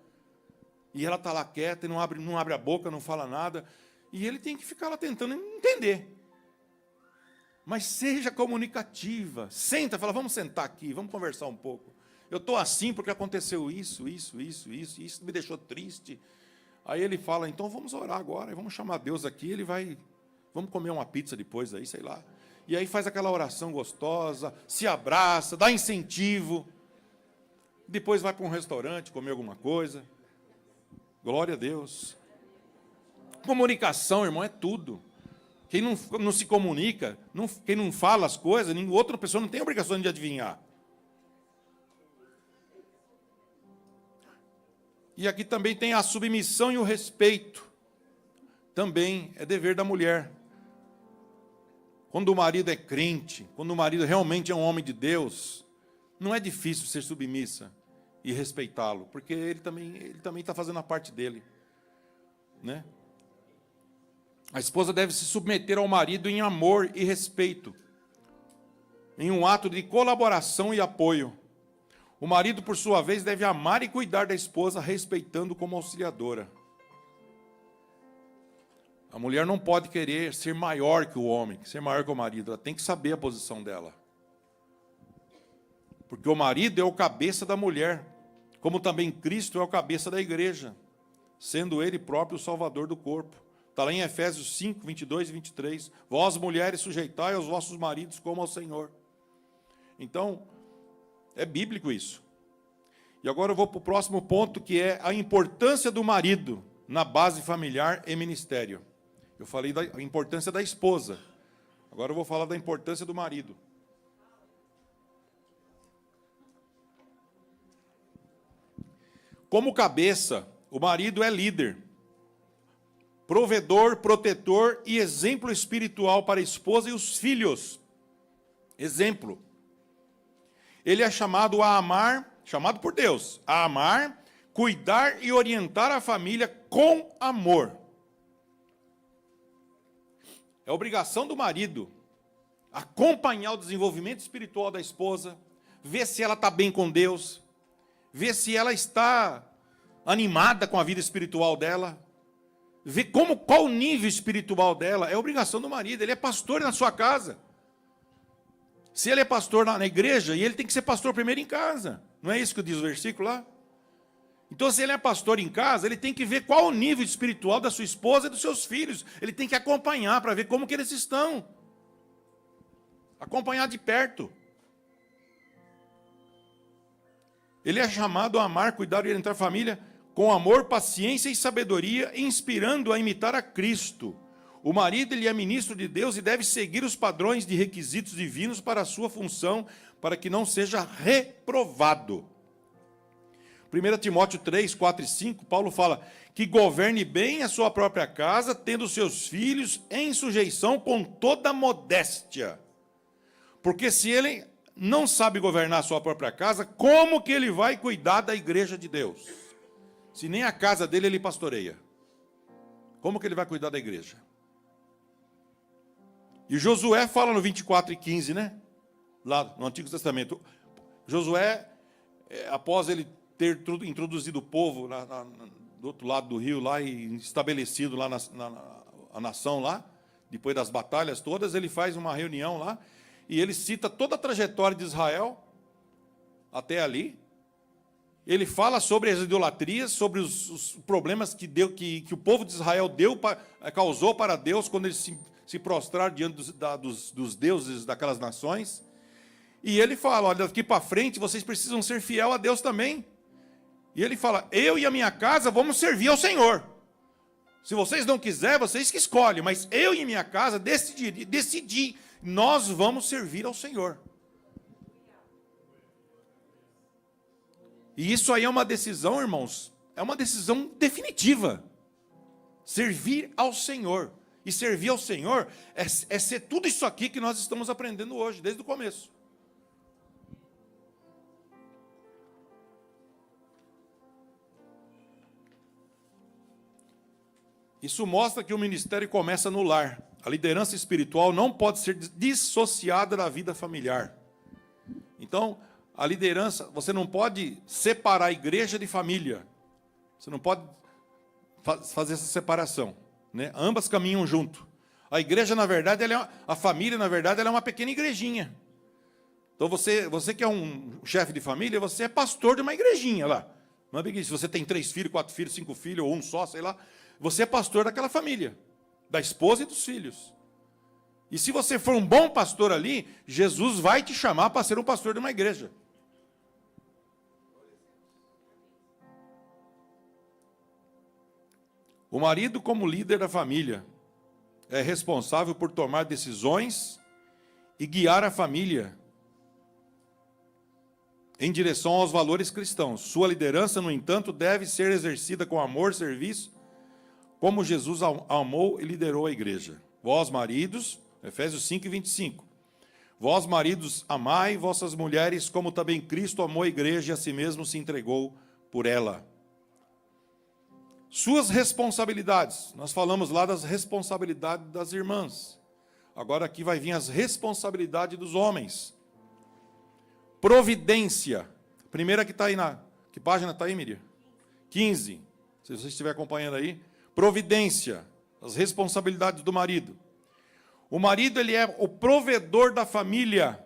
E ela está lá quieta e não abre a boca, não fala nada. E ele tem que ficar lá tentando entender. Mas seja comunicativa. Senta, fala, vamos sentar aqui, vamos conversar um pouco. Eu estou assim porque aconteceu isso me deixou triste. Aí ele fala, então vamos orar agora, vamos chamar Deus aqui, vamos comer uma pizza depois aí, sei lá. E aí faz aquela oração gostosa, se abraça, dá incentivo. Depois vai para um restaurante, comer alguma coisa. Glória a Deus. Comunicação, irmão, é tudo. Quem não se comunica, quem não fala as coisas, outra pessoa não tem a obrigação de adivinhar. E aqui também tem a submissão e o respeito. Também é dever da mulher. Quando o marido é crente, quando o marido realmente é um homem de Deus, não é difícil ser submissa e respeitá-lo, porque ele também está fazendo a parte dele, né? A esposa deve se submeter ao marido em amor e respeito, em um ato de colaboração e apoio. O marido, por sua vez, deve amar e cuidar da esposa, respeitando como auxiliadora. A mulher não pode querer ser maior que o homem, ser maior que o marido. Ela tem que saber a posição dela. Porque o marido é o cabeça da mulher, como também Cristo é o cabeça da igreja, sendo ele próprio o salvador do corpo. Está lá em Efésios 5, 22 e 23. Vós, mulheres, sujeitai aos vossos maridos como ao Senhor. Então, é bíblico isso. E agora eu vou para o próximo ponto, que é a importância do marido na base familiar e ministério. Eu falei da importância da esposa. Agora eu vou falar da importância do marido. Como cabeça, o marido é líder, provedor, protetor e exemplo espiritual para a esposa e os filhos. Exemplo. Ele é chamado a amar, chamado por Deus, a amar, cuidar e orientar a família com amor. É obrigação do marido acompanhar o desenvolvimento espiritual da esposa, ver se ela está bem com Deus, ver se ela está animada com a vida espiritual dela, ver qual o nível espiritual dela. É obrigação do marido. Ele é pastor na sua casa. Se ele é pastor na igreja, e ele tem que ser pastor primeiro em casa. Não é isso que diz o versículo lá? Então, se ele é pastor em casa, ele tem que ver qual o nível espiritual da sua esposa e dos seus filhos. Ele tem que acompanhar para ver como que eles estão. Acompanhar de perto. Ele é chamado a amar, cuidar e orientar a família com amor, paciência e sabedoria, inspirando a imitar a Cristo. O marido, ele é ministro de Deus e deve seguir os padrões de requisitos divinos para a sua função, para que não seja reprovado. 1 Timóteo 3, 4 e 5, Paulo fala que governe bem a sua própria casa, tendo seus filhos em sujeição com toda modéstia. Porque se ele não sabe governar a sua própria casa, como que ele vai cuidar da igreja de Deus? Se nem a casa dele ele pastoreia. Como que ele vai cuidar da igreja? E Josué fala no 24 e 15, né? Lá no Antigo Testamento. Josué, após ele ter introduzido o povo do outro lado do rio lá e estabelecido lá a nação lá, depois das batalhas todas, ele faz uma reunião lá e ele cita toda a trajetória de Israel até ali. Ele fala sobre as idolatrias, sobre os problemas que o povo de Israel causou para Deus quando eles se prostraram diante dos deuses daquelas nações. E ele fala, olha, daqui para frente vocês precisam ser fiel a Deus também. E ele fala, eu e a minha casa vamos servir ao Senhor. Se vocês não quiserem, vocês que escolhem, mas eu e minha casa decidi, nós vamos servir ao Senhor. E isso aí é uma decisão, irmãos, é uma decisão definitiva. Servir ao Senhor. E servir ao Senhor é ser tudo isso aqui que nós estamos aprendendo hoje, desde o começo. Isso mostra que o ministério começa no lar. A liderança espiritual não pode ser dissociada da vida familiar. Então, a liderança, você não pode separar a igreja de família. Você não pode fazer essa separação, né? Ambas caminham junto. A igreja, na verdade, a família, na verdade, ela é uma pequena igrejinha. Então, você que é um chefe de família, você é pastor de uma igrejinha lá. Não é bem se você tem 3 filhos, 4 filhos, 5 filhos, ou um só, sei lá. Você é pastor daquela família, da esposa e dos filhos. E se você for um bom pastor ali, Jesus vai te chamar para ser um pastor de uma igreja. O marido, como líder da família, é responsável por tomar decisões e guiar a família em direção aos valores cristãos. Sua liderança, no entanto, deve ser exercida com amor, serviço, como Jesus amou e liderou a igreja. Vós, maridos, Efésios 5, 25. Vós, maridos, amai vossas mulheres, como também Cristo amou a igreja e a si mesmo se entregou por ela. Suas responsabilidades. Nós falamos lá das responsabilidades das irmãs. Agora aqui vai vir as responsabilidades dos homens. Providência. Primeira que está aí que página está aí, Miriam? 15. Se você estiver acompanhando aí. Providência. As responsabilidades do marido. O marido, ele é o provedor da família,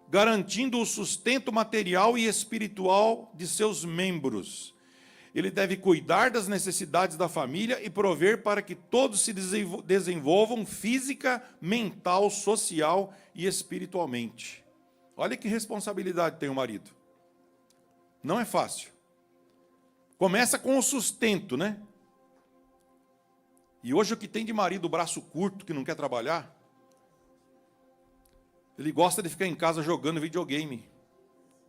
garantindo o sustento material e espiritual de seus membros. Ele deve cuidar das necessidades da família e prover para que todos se desenvolvam física, mental, social e espiritualmente. Olha que responsabilidade tem o marido. Não é fácil. Começa com o sustento, né? E hoje o que tem de marido braço curto, que não quer trabalhar, ele gosta de ficar em casa jogando videogame.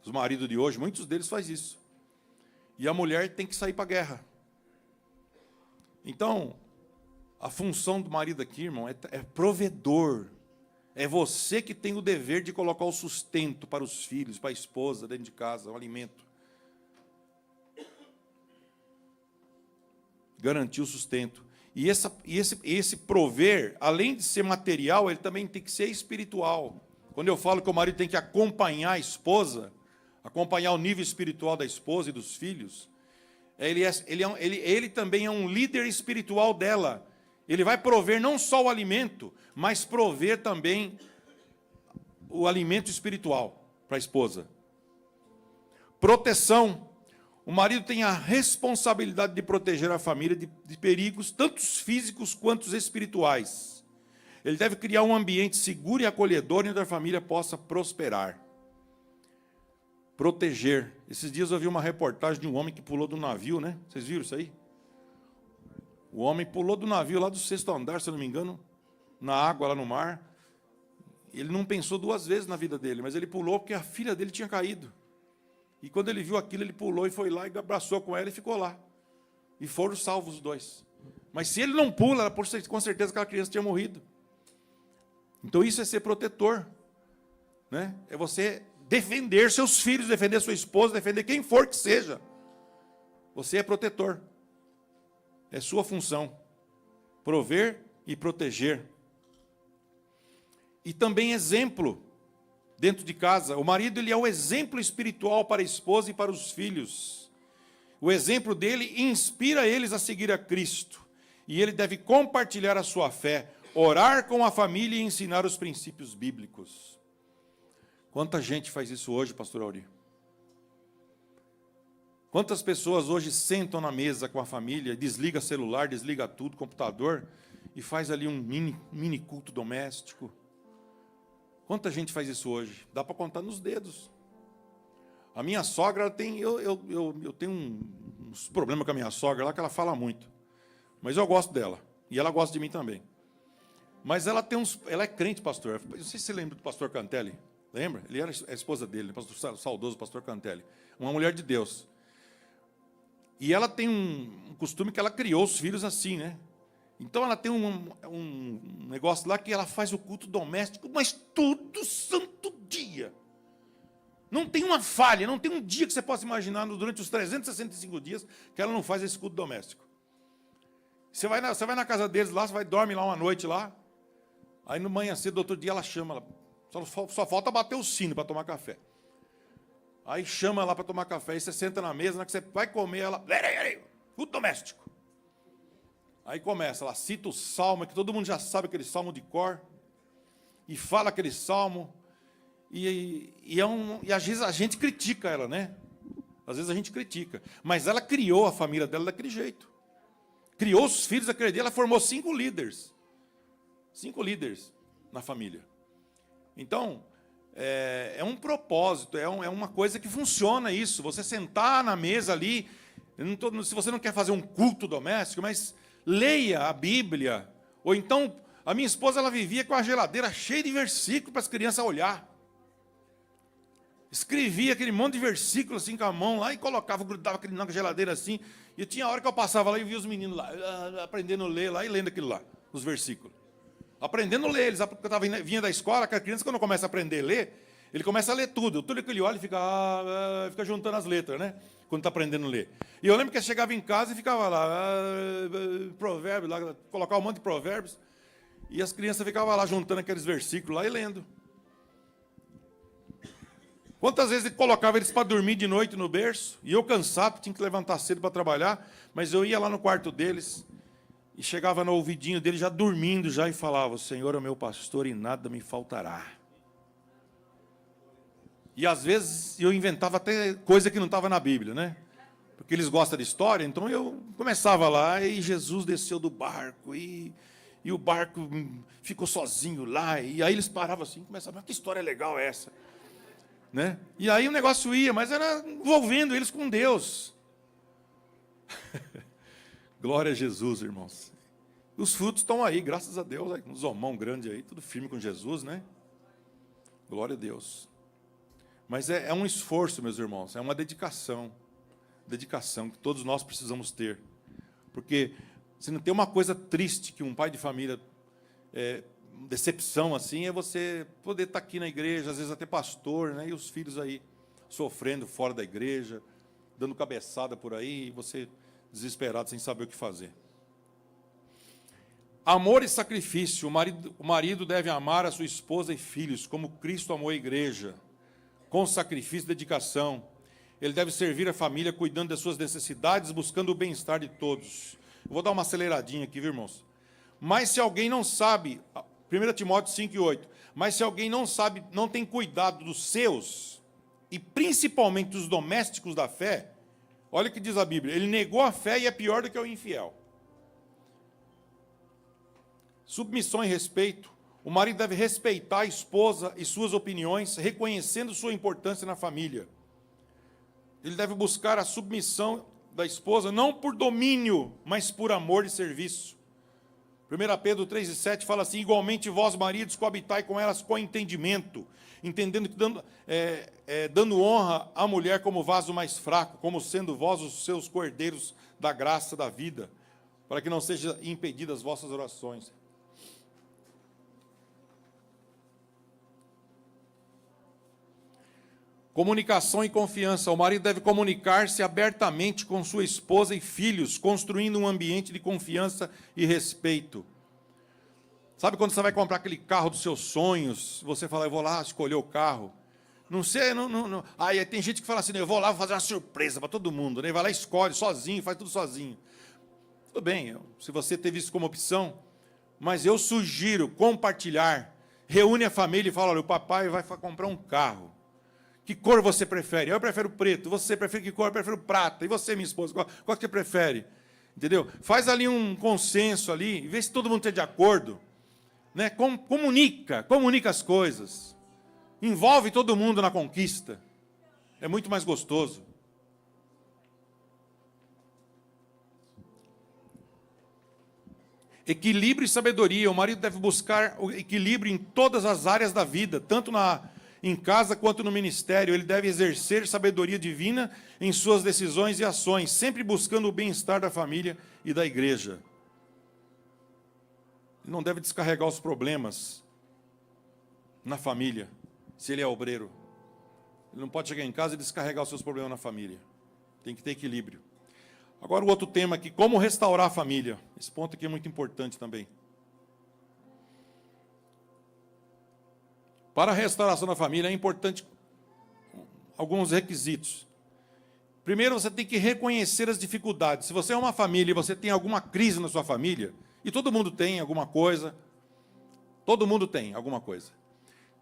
Os maridos de hoje, muitos deles fazem isso. E a mulher tem que sair para a guerra. Então, a função do marido aqui, irmão, é provedor. É você que tem o dever de colocar o sustento para os filhos, para a esposa, dentro de casa, o alimento. Garantir o sustento. E esse prover, além de ser material, ele também tem que ser espiritual. Quando eu falo que o marido tem que acompanhar a esposa, acompanhar o nível espiritual da esposa e dos filhos, ele também é um líder espiritual dela. Ele vai prover não só o alimento, mas prover também o alimento espiritual para a esposa. Proteção. O marido tem a responsabilidade de proteger a família de perigos, tanto físicos quanto espirituais. Ele deve criar um ambiente seguro e acolhedor onde a família possa prosperar. Proteger. Esses dias eu vi uma reportagem de um homem que pulou do navio, né? Vocês viram isso aí? O homem pulou do navio lá do 6º andar, se eu não me engano, na água, lá no mar. Ele não pensou 2 vezes na vida dele, mas ele pulou porque a filha dele tinha caído. E quando ele viu aquilo, ele pulou e foi lá e abraçou com ela e ficou lá. E foram salvos os 2. Mas se ele não pula, com certeza aquela criança tinha morrido. Então isso é ser protetor, né? É você defender seus filhos, defender sua esposa, defender quem for que seja. Você é protetor. É sua função. Prover e proteger. E também exemplo dentro de casa. O marido, ele é o exemplo espiritual para a esposa e para os filhos. O exemplo dele inspira eles a seguir a Cristo. E ele deve compartilhar a sua fé, orar com a família e ensinar os princípios bíblicos. Quanta gente faz isso hoje, pastor Auri? Quantas pessoas hoje sentam na mesa com a família, desliga celular, desliga tudo, computador, e faz ali um mini culto doméstico? Quanta gente faz isso hoje? Dá para contar nos dedos. A minha sogra, ela tem, eu tenho uns problemas com a minha sogra lá, que ela fala muito. Mas eu gosto dela, e ela gosta de mim também. Mas ela é crente, pastor. Não sei se você lembra do pastor Cantelli. Lembra? Ele era a esposa dele, pastor saudoso pastor Cantelli. Uma mulher de Deus. E ela tem um costume que ela criou os filhos assim, né? Então ela tem um negócio lá que ela faz o culto doméstico, mas todo santo dia. Não tem uma falha, não tem um dia que você possa imaginar durante os 365 dias que ela não faz esse culto doméstico. Você vai na casa deles lá, dorme lá uma noite lá. Aí no manhã cedo, do outro dia, ela chama. Só falta bater o sino para tomar café. Aí chama lá para tomar café. Aí você senta na mesa, na que você vai comer, ela... Culto doméstico. Aí começa, ela cita o salmo, que todo mundo já sabe aquele salmo de cor. E fala aquele salmo. E às vezes a gente critica ela, né? Às vezes a gente critica. Mas ela criou a família dela daquele jeito. Criou os filhos daquele dia. Ela formou 5 líderes. 5 líderes na família. Então, é um propósito, é uma coisa que funciona isso. Você sentar na mesa ali, se você não quer fazer um culto doméstico, mas leia a Bíblia. Ou então, a minha esposa, ela vivia com a geladeira cheia de versículos para as crianças olhar. Escrevia aquele monte de versículos assim com a mão lá e colocava, grudava aquele na geladeira assim. E tinha hora que eu passava lá e via os meninos lá, aprendendo a ler lá e lendo aquilo lá, os versículos. Aprendendo a ler. Eles, porque eu vinha da escola, que a criança, quando começa a aprender a ler, ele começa a ler tudo. Tudo que ele olha, ele fica juntando as letras, né? Quando está aprendendo a ler. E eu lembro que eu chegava em casa e ficava lá, provérbios, lá, colocava um monte de provérbios, e as crianças ficavam lá juntando aqueles versículos lá e lendo. Quantas vezes ele colocava eles para dormir de noite no berço, e eu cansado, tinha que levantar cedo para trabalhar, mas eu ia lá no quarto deles, e chegava no ouvidinho dele, já dormindo, já, e falava, o Senhor é o meu pastor e nada me faltará. E às vezes eu inventava até coisa que não estava na Bíblia, né? Porque eles gostam de história, então eu começava lá, e Jesus desceu do barco, e o barco ficou sozinho lá, e aí eles paravam assim, começavam, mas que história legal é essa? Né? E aí o negócio ia, mas era envolvendo eles com Deus. Glória a Jesus, irmãos. Os frutos estão aí, graças a Deus, um zomão grande aí, tudo firme com Jesus, né? Glória a Deus. Mas é um esforço, meus irmãos, é uma dedicação que todos nós precisamos ter. Porque se não tem uma coisa triste que um pai de família, decepção assim, é você poder estar aqui na igreja, às vezes até pastor, né? E os filhos aí sofrendo fora da igreja, dando cabeçada por aí, e você desesperado, sem saber o que fazer. Amor e sacrifício. O marido deve amar a sua esposa e filhos, como Cristo amou a igreja, com sacrifício e dedicação. Ele deve servir a família, cuidando das suas necessidades, buscando o bem-estar de todos. Eu vou dar uma aceleradinha aqui, viu, irmãos? Mas se alguém não sabe, 1 Timóteo 5:8, mas se alguém não sabe, não tem cuidado dos seus, e principalmente dos domésticos da fé, olha o que diz a Bíblia, ele negou a fé e é pior do que o infiel. Submissão e respeito. O marido deve respeitar a esposa e suas opiniões, reconhecendo sua importância na família. Ele deve buscar a submissão da esposa, não por domínio, mas por amor e serviço. 1 Pedro 3:7 fala assim, igualmente vós, maridos, coabitai com elas com entendimento, entendendo que dando honra à mulher como vaso mais fraco, como sendo vós os seus cordeiros da graça da vida, para que não sejam impedidas as vossas orações. Comunicação e confiança. O marido deve comunicar-se abertamente com sua esposa e filhos, construindo um ambiente de confiança e respeito. Sabe quando você vai comprar aquele carro dos seus sonhos, você fala, eu vou lá escolher o carro. Não sei, não. Aí tem gente que fala assim, eu vou lá fazer uma surpresa para todo mundo, né? Vai lá, escolhe sozinho, faz tudo sozinho. Tudo bem, se você teve isso como opção, mas eu sugiro compartilhar, reúne a família e fala, olha, o papai vai comprar um carro. Que cor você prefere? Eu prefiro preto. Você prefere que cor? Eu prefiro prata. E você, minha esposa, qual que você prefere? Entendeu? Faz ali um consenso ali, vê se todo mundo está de acordo. Né? Comunica as coisas. Envolve todo mundo na conquista. É muito mais gostoso. Equilíbrio e sabedoria. O marido deve buscar o equilíbrio em todas as áreas da vida, tanto em casa quanto no ministério. Ele deve exercer sabedoria divina em suas decisões e ações, sempre buscando o bem-estar da família e da igreja. Ele não deve descarregar os problemas na família, se ele é obreiro. Ele não pode chegar em casa e descarregar os seus problemas na família. Tem que ter equilíbrio. Agora o outro tema aqui, como restaurar a família. Esse ponto aqui é muito importante também. Para a restauração da família é importante alguns requisitos. Primeiro, você tem que reconhecer as dificuldades. Se você é uma família e você tem alguma crise na sua família, e todo mundo tem alguma coisa, todo mundo tem alguma coisa.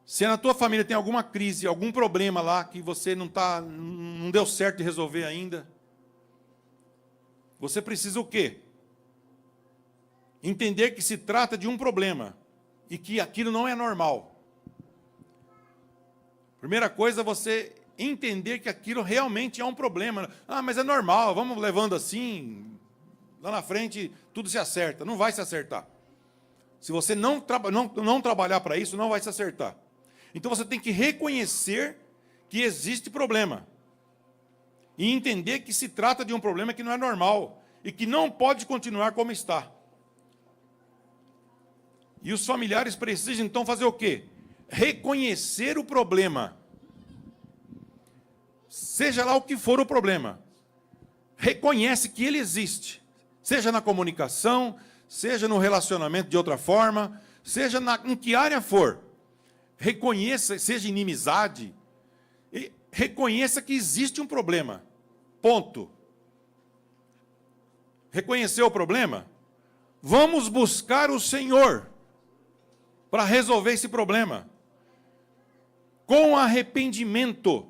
Se na tua família tem alguma crise, algum problema lá que você não deu certo de resolver ainda, você precisa o quê? Entender que se trata de um problema e que aquilo não é normal. Primeira coisa, você entender que aquilo realmente é um problema. Ah, mas é normal, vamos levando assim, lá na frente tudo se acerta. Não vai se acertar. Se você não trabalhar para isso, não vai se acertar. Então você tem que reconhecer que existe problema. E entender que se trata de um problema que não é normal e que não pode continuar como está. E os familiares precisam então fazer o quê? Reconhecer o problema. Seja lá o que for o problema. Reconhece que ele existe. Seja na comunicação, seja no relacionamento de outra forma, seja em que área for. Reconheça, seja inimizade, e reconheça que existe um problema. Ponto. Reconheceu o problema? Vamos buscar o Senhor para resolver esse problema. Com arrependimento.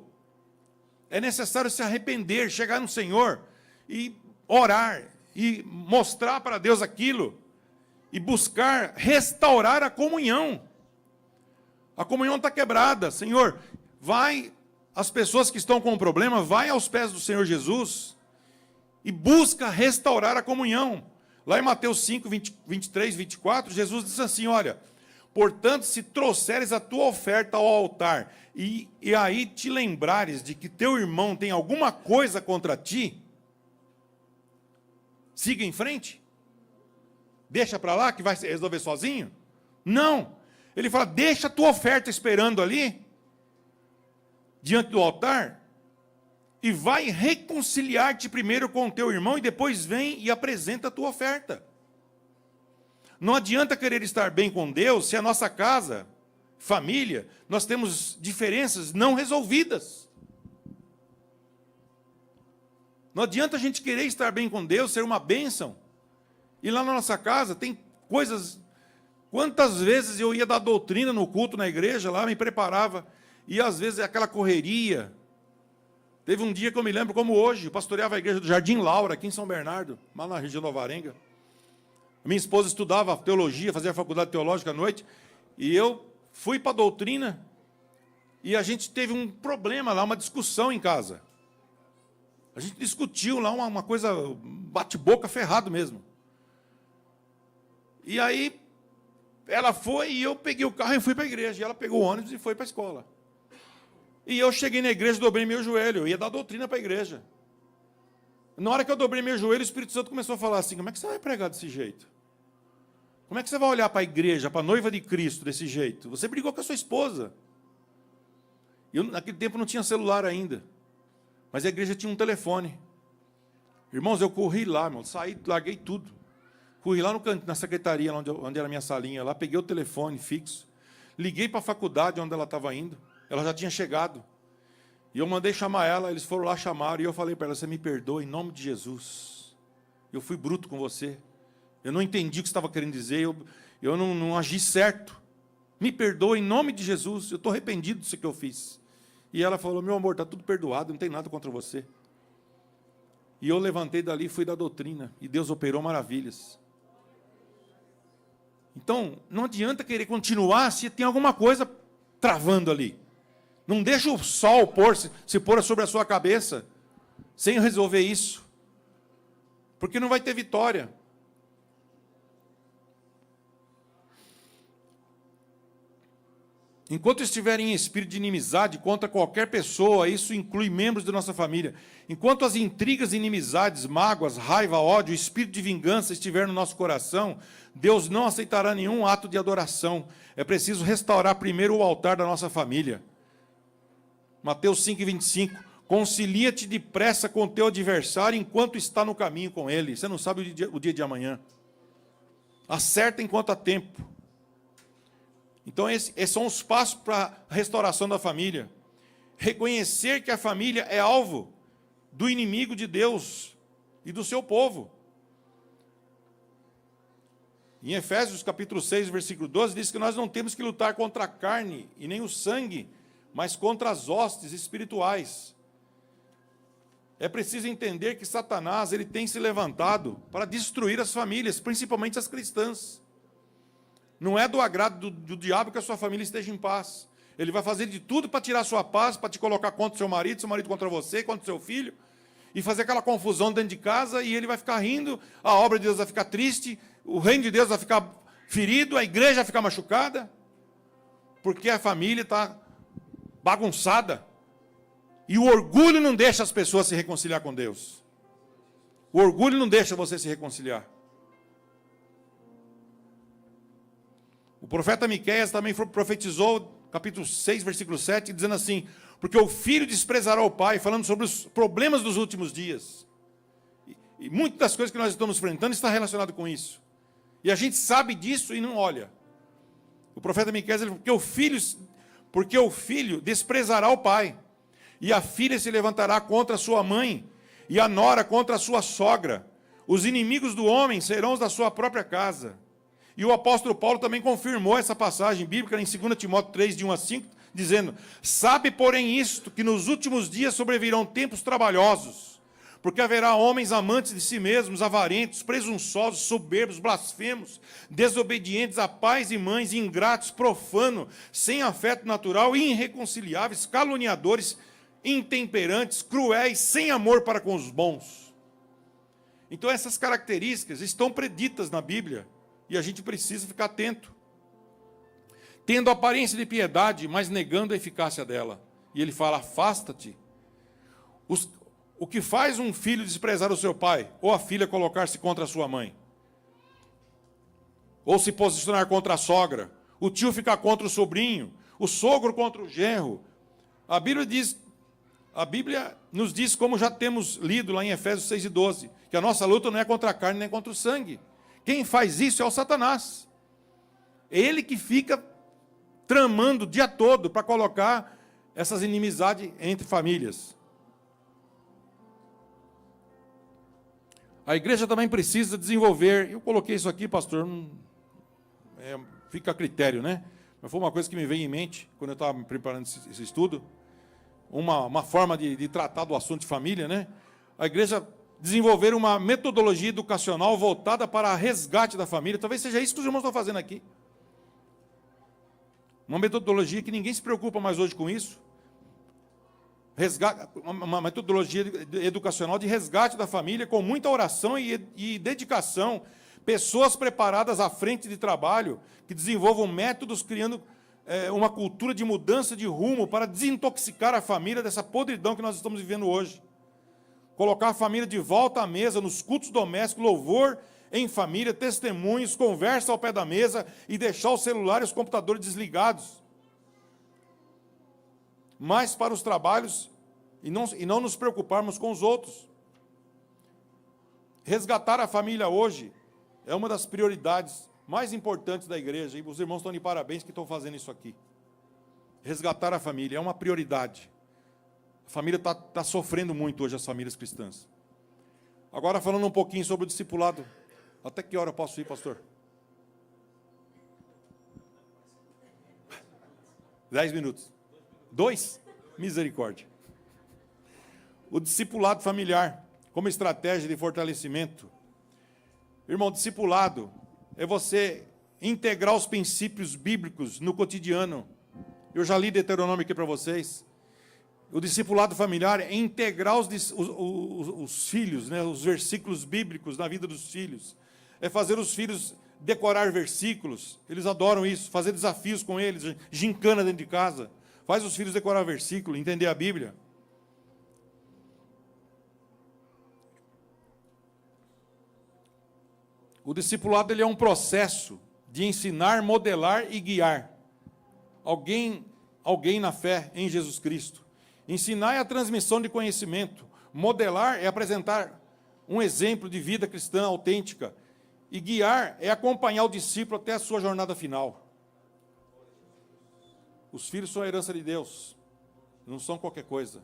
É necessário se arrepender, chegar no Senhor e orar, e mostrar para Deus aquilo, e buscar restaurar a comunhão. A comunhão está quebrada. Senhor, vai, as pessoas que estão com o problema, vai aos pés do Senhor Jesus e busca restaurar a comunhão. Lá em Mateus 5, 23, 24, Jesus diz assim, olha, portanto, se trouxeres a tua oferta ao altar e aí te lembrares de que teu irmão tem alguma coisa contra ti, siga em frente. Deixa para lá que vai resolver sozinho? Não. Ele fala, deixa a tua oferta esperando ali, diante do altar, e vai reconciliar-te primeiro com o teu irmão e depois vem e apresenta a tua oferta. Não adianta querer estar bem com Deus se a nossa casa, família, nós temos diferenças não resolvidas. Não adianta a gente querer estar bem com Deus, ser uma bênção. E lá na nossa casa tem coisas... Quantas vezes eu ia dar doutrina no culto na igreja, lá me preparava, e às vezes é aquela correria. Teve um dia que eu me lembro como hoje, eu pastoreava a igreja do Jardim Laura, aqui em São Bernardo, lá na região do Alvarenga. Minha esposa estudava teologia, fazia faculdade teológica à noite, e eu fui para a doutrina, e a gente teve um problema lá, uma discussão em casa. A gente discutiu lá uma coisa, bate-boca ferrado mesmo. E aí, ela foi e eu peguei o carro e fui para a igreja. E ela pegou o ônibus e foi para a escola. E eu cheguei na igreja, dobrei meu joelho, eu ia dar doutrina para a igreja. Na hora que eu dobrei meu joelho, o Espírito Santo começou a falar assim, como é que você vai pregar desse jeito? Como é que você vai olhar para a igreja, para a noiva de Cristo desse jeito? Você brigou com a sua esposa. Eu, naquele tempo, não tinha celular ainda. Mas a igreja tinha um telefone. Irmãos, eu corri lá, irmão, saí, larguei tudo. Corri lá na secretaria, onde era a minha salinha, lá, peguei o telefone fixo, liguei para a faculdade onde ela estava indo, ela já tinha chegado. E eu mandei chamar ela, eles foram lá, chamaram, e eu falei para ela, você me perdoa em nome de Jesus. Eu fui bruto com você. Eu não entendi o que você estava querendo dizer, eu não agi certo. Me perdoa em nome de Jesus, eu estou arrependido disso que eu fiz. E ela falou, meu amor, está tudo perdoado, não tem nada contra você. E eu levantei dali e fui da doutrina, e Deus operou maravilhas. Então, não adianta querer continuar se tem alguma coisa travando ali. Não deixa o sol se pôr sobre a sua cabeça, sem resolver isso. Porque não vai ter vitória. Enquanto estiverem em espírito de inimizade contra qualquer pessoa, isso inclui membros da nossa família. Enquanto as intrigas, inimizades, mágoas, raiva, ódio, espírito de vingança estiver no nosso coração, Deus não aceitará nenhum ato de adoração. É preciso restaurar primeiro o altar da nossa família. Mateus 5, 25. Concilia-te depressa com o teu adversário enquanto está no caminho com ele. Você não sabe o dia de amanhã. Acerta enquanto há tempo. Então, esses são os passos para a restauração da família. Reconhecer que a família é alvo do inimigo de Deus e do seu povo. Em Efésios capítulo 6, versículo 12, diz que nós não temos que lutar contra a carne e nem o sangue, mas contra as hostes espirituais. É preciso entender que Satanás ele tem se levantado para destruir as famílias, principalmente as cristãs. Não é do agrado do diabo que a sua família esteja em paz. Ele vai fazer de tudo para tirar a sua paz, para te colocar contra o seu marido contra você, contra o seu filho, e fazer aquela confusão dentro de casa, e ele vai ficar rindo, a obra de Deus vai ficar triste, o reino de Deus vai ficar ferido, a igreja vai ficar machucada, porque a família está bagunçada. E o orgulho não deixa as pessoas se reconciliar com Deus. O orgulho não deixa você se reconciliar. O profeta Miqueias também profetizou, capítulo 6, versículo 7, dizendo assim: porque o filho desprezará o pai, falando sobre os problemas dos últimos dias. E muitas das coisas que nós estamos enfrentando está relacionado com isso. E a gente sabe disso e não olha. O profeta Miqueias diz: porque o filho desprezará o pai, e a filha se levantará contra a sua mãe, e a nora contra a sua sogra. Os inimigos do homem serão os da sua própria casa. E o apóstolo Paulo também confirmou essa passagem bíblica em 2 Timóteo 3, de 1 a 5, dizendo: sabe, porém, isto, que nos últimos dias sobrevirão tempos trabalhosos, porque haverá homens amantes de si mesmos, avarentos, presunçosos, soberbos, blasfemos, desobedientes a pais e mães, ingratos, profanos, sem afeto natural, irreconciliáveis, caluniadores, intemperantes, cruéis, sem amor para com os bons. Então essas características estão preditas na Bíblia, e a gente precisa ficar atento. Tendo aparência de piedade, mas negando a eficácia dela. E ele fala: afasta-te. O que faz um filho desprezar o seu pai, ou a filha colocar-se contra a sua mãe, ou se posicionar contra a sogra, o tio ficar contra o sobrinho, o sogro contra o genro. A Bíblia nos diz, como já temos lido lá em Efésios 6 e 12, que a nossa luta não é contra a carne nem contra o sangue. Quem faz isso é o Satanás. Ele que fica tramando o dia todo para colocar essas inimizades entre famílias. A igreja também precisa desenvolver, eu coloquei isso aqui, pastor, fica a critério, né? Mas foi uma coisa que me veio em mente, quando eu estava me preparando esse estudo, uma forma de tratar do assunto de família, né? A igreja desenvolver uma metodologia educacional voltada para resgate da família. Talvez seja isso que os irmãos estão fazendo aqui. Uma metodologia que ninguém se preocupa mais hoje com isso. Uma metodologia educacional de resgate da família, com muita oração e dedicação. Pessoas preparadas à frente de trabalho, que desenvolvam métodos, criando uma cultura de mudança de rumo para desintoxicar a família dessa podridão que nós estamos vivendo hoje. Colocar a família de volta à mesa, nos cultos domésticos, louvor em família, testemunhos, conversa ao pé da mesa e deixar o celular e os computadores desligados. Mais para os trabalhos e não nos preocuparmos com os outros. Resgatar a família hoje é uma das prioridades mais importantes da igreja, e os irmãos estão de parabéns que estão fazendo isso aqui. Resgatar a família é uma prioridade. A família está sofrendo muito hoje, as famílias cristãs. Agora, falando um pouquinho sobre o discipulado. Até que hora eu posso ir, pastor? 10 minutos. 2? Misericórdia. O discipulado familiar, como estratégia de fortalecimento. Irmão, discipulado é você integrar os princípios bíblicos no cotidiano. Eu já li Deuteronômio aqui para vocês. O discipulado familiar é integrar os filhos, né, os versículos bíblicos na vida dos filhos. É fazer os filhos decorar versículos. Eles adoram isso. Fazer desafios com eles, gincana dentro de casa. Faz os filhos decorar versículo, entender a Bíblia. O discipulado ele é um processo de ensinar, modelar e guiar alguém na fé em Jesus Cristo. Ensinar é a transmissão de conhecimento. Modelar é apresentar um exemplo de vida cristã autêntica. E guiar é acompanhar o discípulo até a sua jornada final. Os filhos são a herança de Deus, não são qualquer coisa.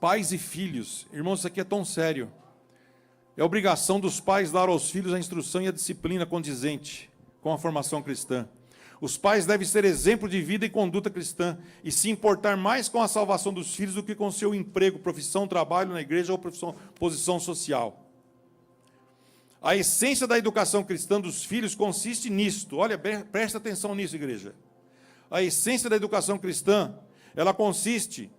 Pais e filhos, irmãos, isso aqui é tão sério. É obrigação dos pais dar aos filhos a instrução e a disciplina condizente com a formação cristã. Os pais devem ser exemplo de vida e conduta cristã e se importar mais com a salvação dos filhos do que com seu emprego, profissão, trabalho na igreja ou posição social. A essência da educação cristã dos filhos consiste nisto. Olha, presta atenção nisso, igreja. A essência da educação cristã, ela consiste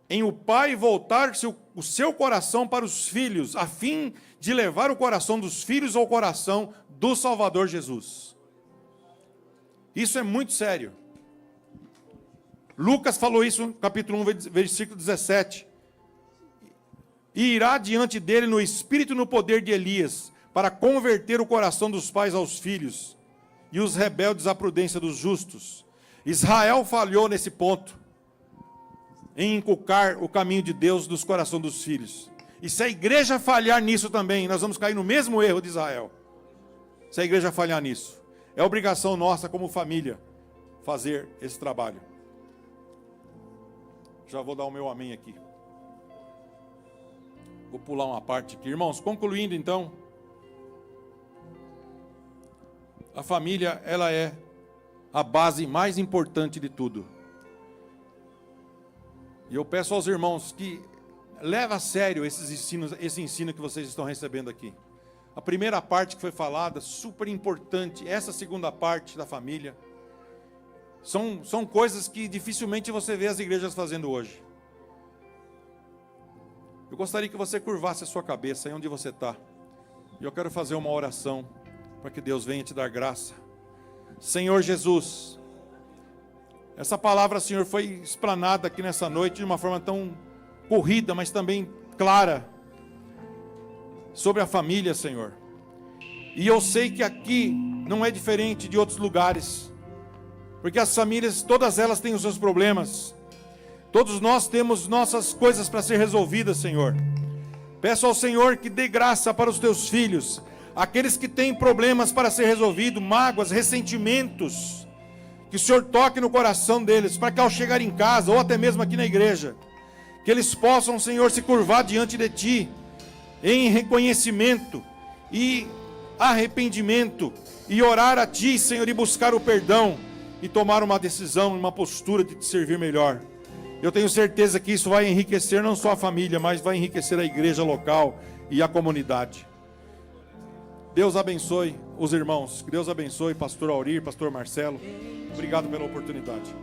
em o pai voltar o seu coração para os filhos, a fim de levar o coração dos filhos ao coração do Salvador Jesus. Isso é muito sério. Lucas falou isso no capítulo 1, versículo 17. E irá diante dele no espírito e no poder de Elias, para converter o coração dos pais aos filhos, e os rebeldes à prudência dos justos. Israel falhou nesse ponto, em inculcar o caminho de Deus nos corações dos filhos. E se a igreja falhar nisso também, nós vamos cair no mesmo erro de Israel. Se a igreja falhar nisso. É obrigação nossa, como família, fazer esse trabalho. Já vou dar o meu amém aqui. Vou pular uma parte aqui. Irmãos, concluindo então. A família, ela é a base mais importante de tudo. E eu peço aos irmãos que levem a sério esse ensino que vocês estão recebendo aqui. A primeira parte que foi falada, super importante. Essa segunda parte da família. São coisas que dificilmente você vê as igrejas fazendo hoje. Eu gostaria que você curvasse a sua cabeça aí onde você está. E eu quero fazer uma oração para que Deus venha te dar graça. Senhor Jesus, essa palavra, Senhor, foi explanada aqui nessa noite de uma forma tão corrida, mas também clara, sobre a família, Senhor. E eu sei que aqui não é diferente de outros lugares, porque as famílias, todas elas têm os seus problemas. Todos nós temos nossas coisas para ser resolvidas, Senhor. Peço ao Senhor que dê graça para os teus filhos, aqueles que têm problemas para ser resolvidos, mágoas, ressentimentos, que o Senhor toque no coração deles, para que ao chegar em casa, ou até mesmo aqui na igreja, que eles possam, Senhor, se curvar diante de Ti, em reconhecimento e arrependimento, e orar a Ti, Senhor, e buscar o perdão, e tomar uma decisão, uma postura de Te servir melhor. Eu tenho certeza que isso vai enriquecer não só a família, mas vai enriquecer a igreja local e a comunidade. Deus abençoe os irmãos. Que Deus abençoe pastor Aurir, pastor Marcelo. Obrigado pela oportunidade.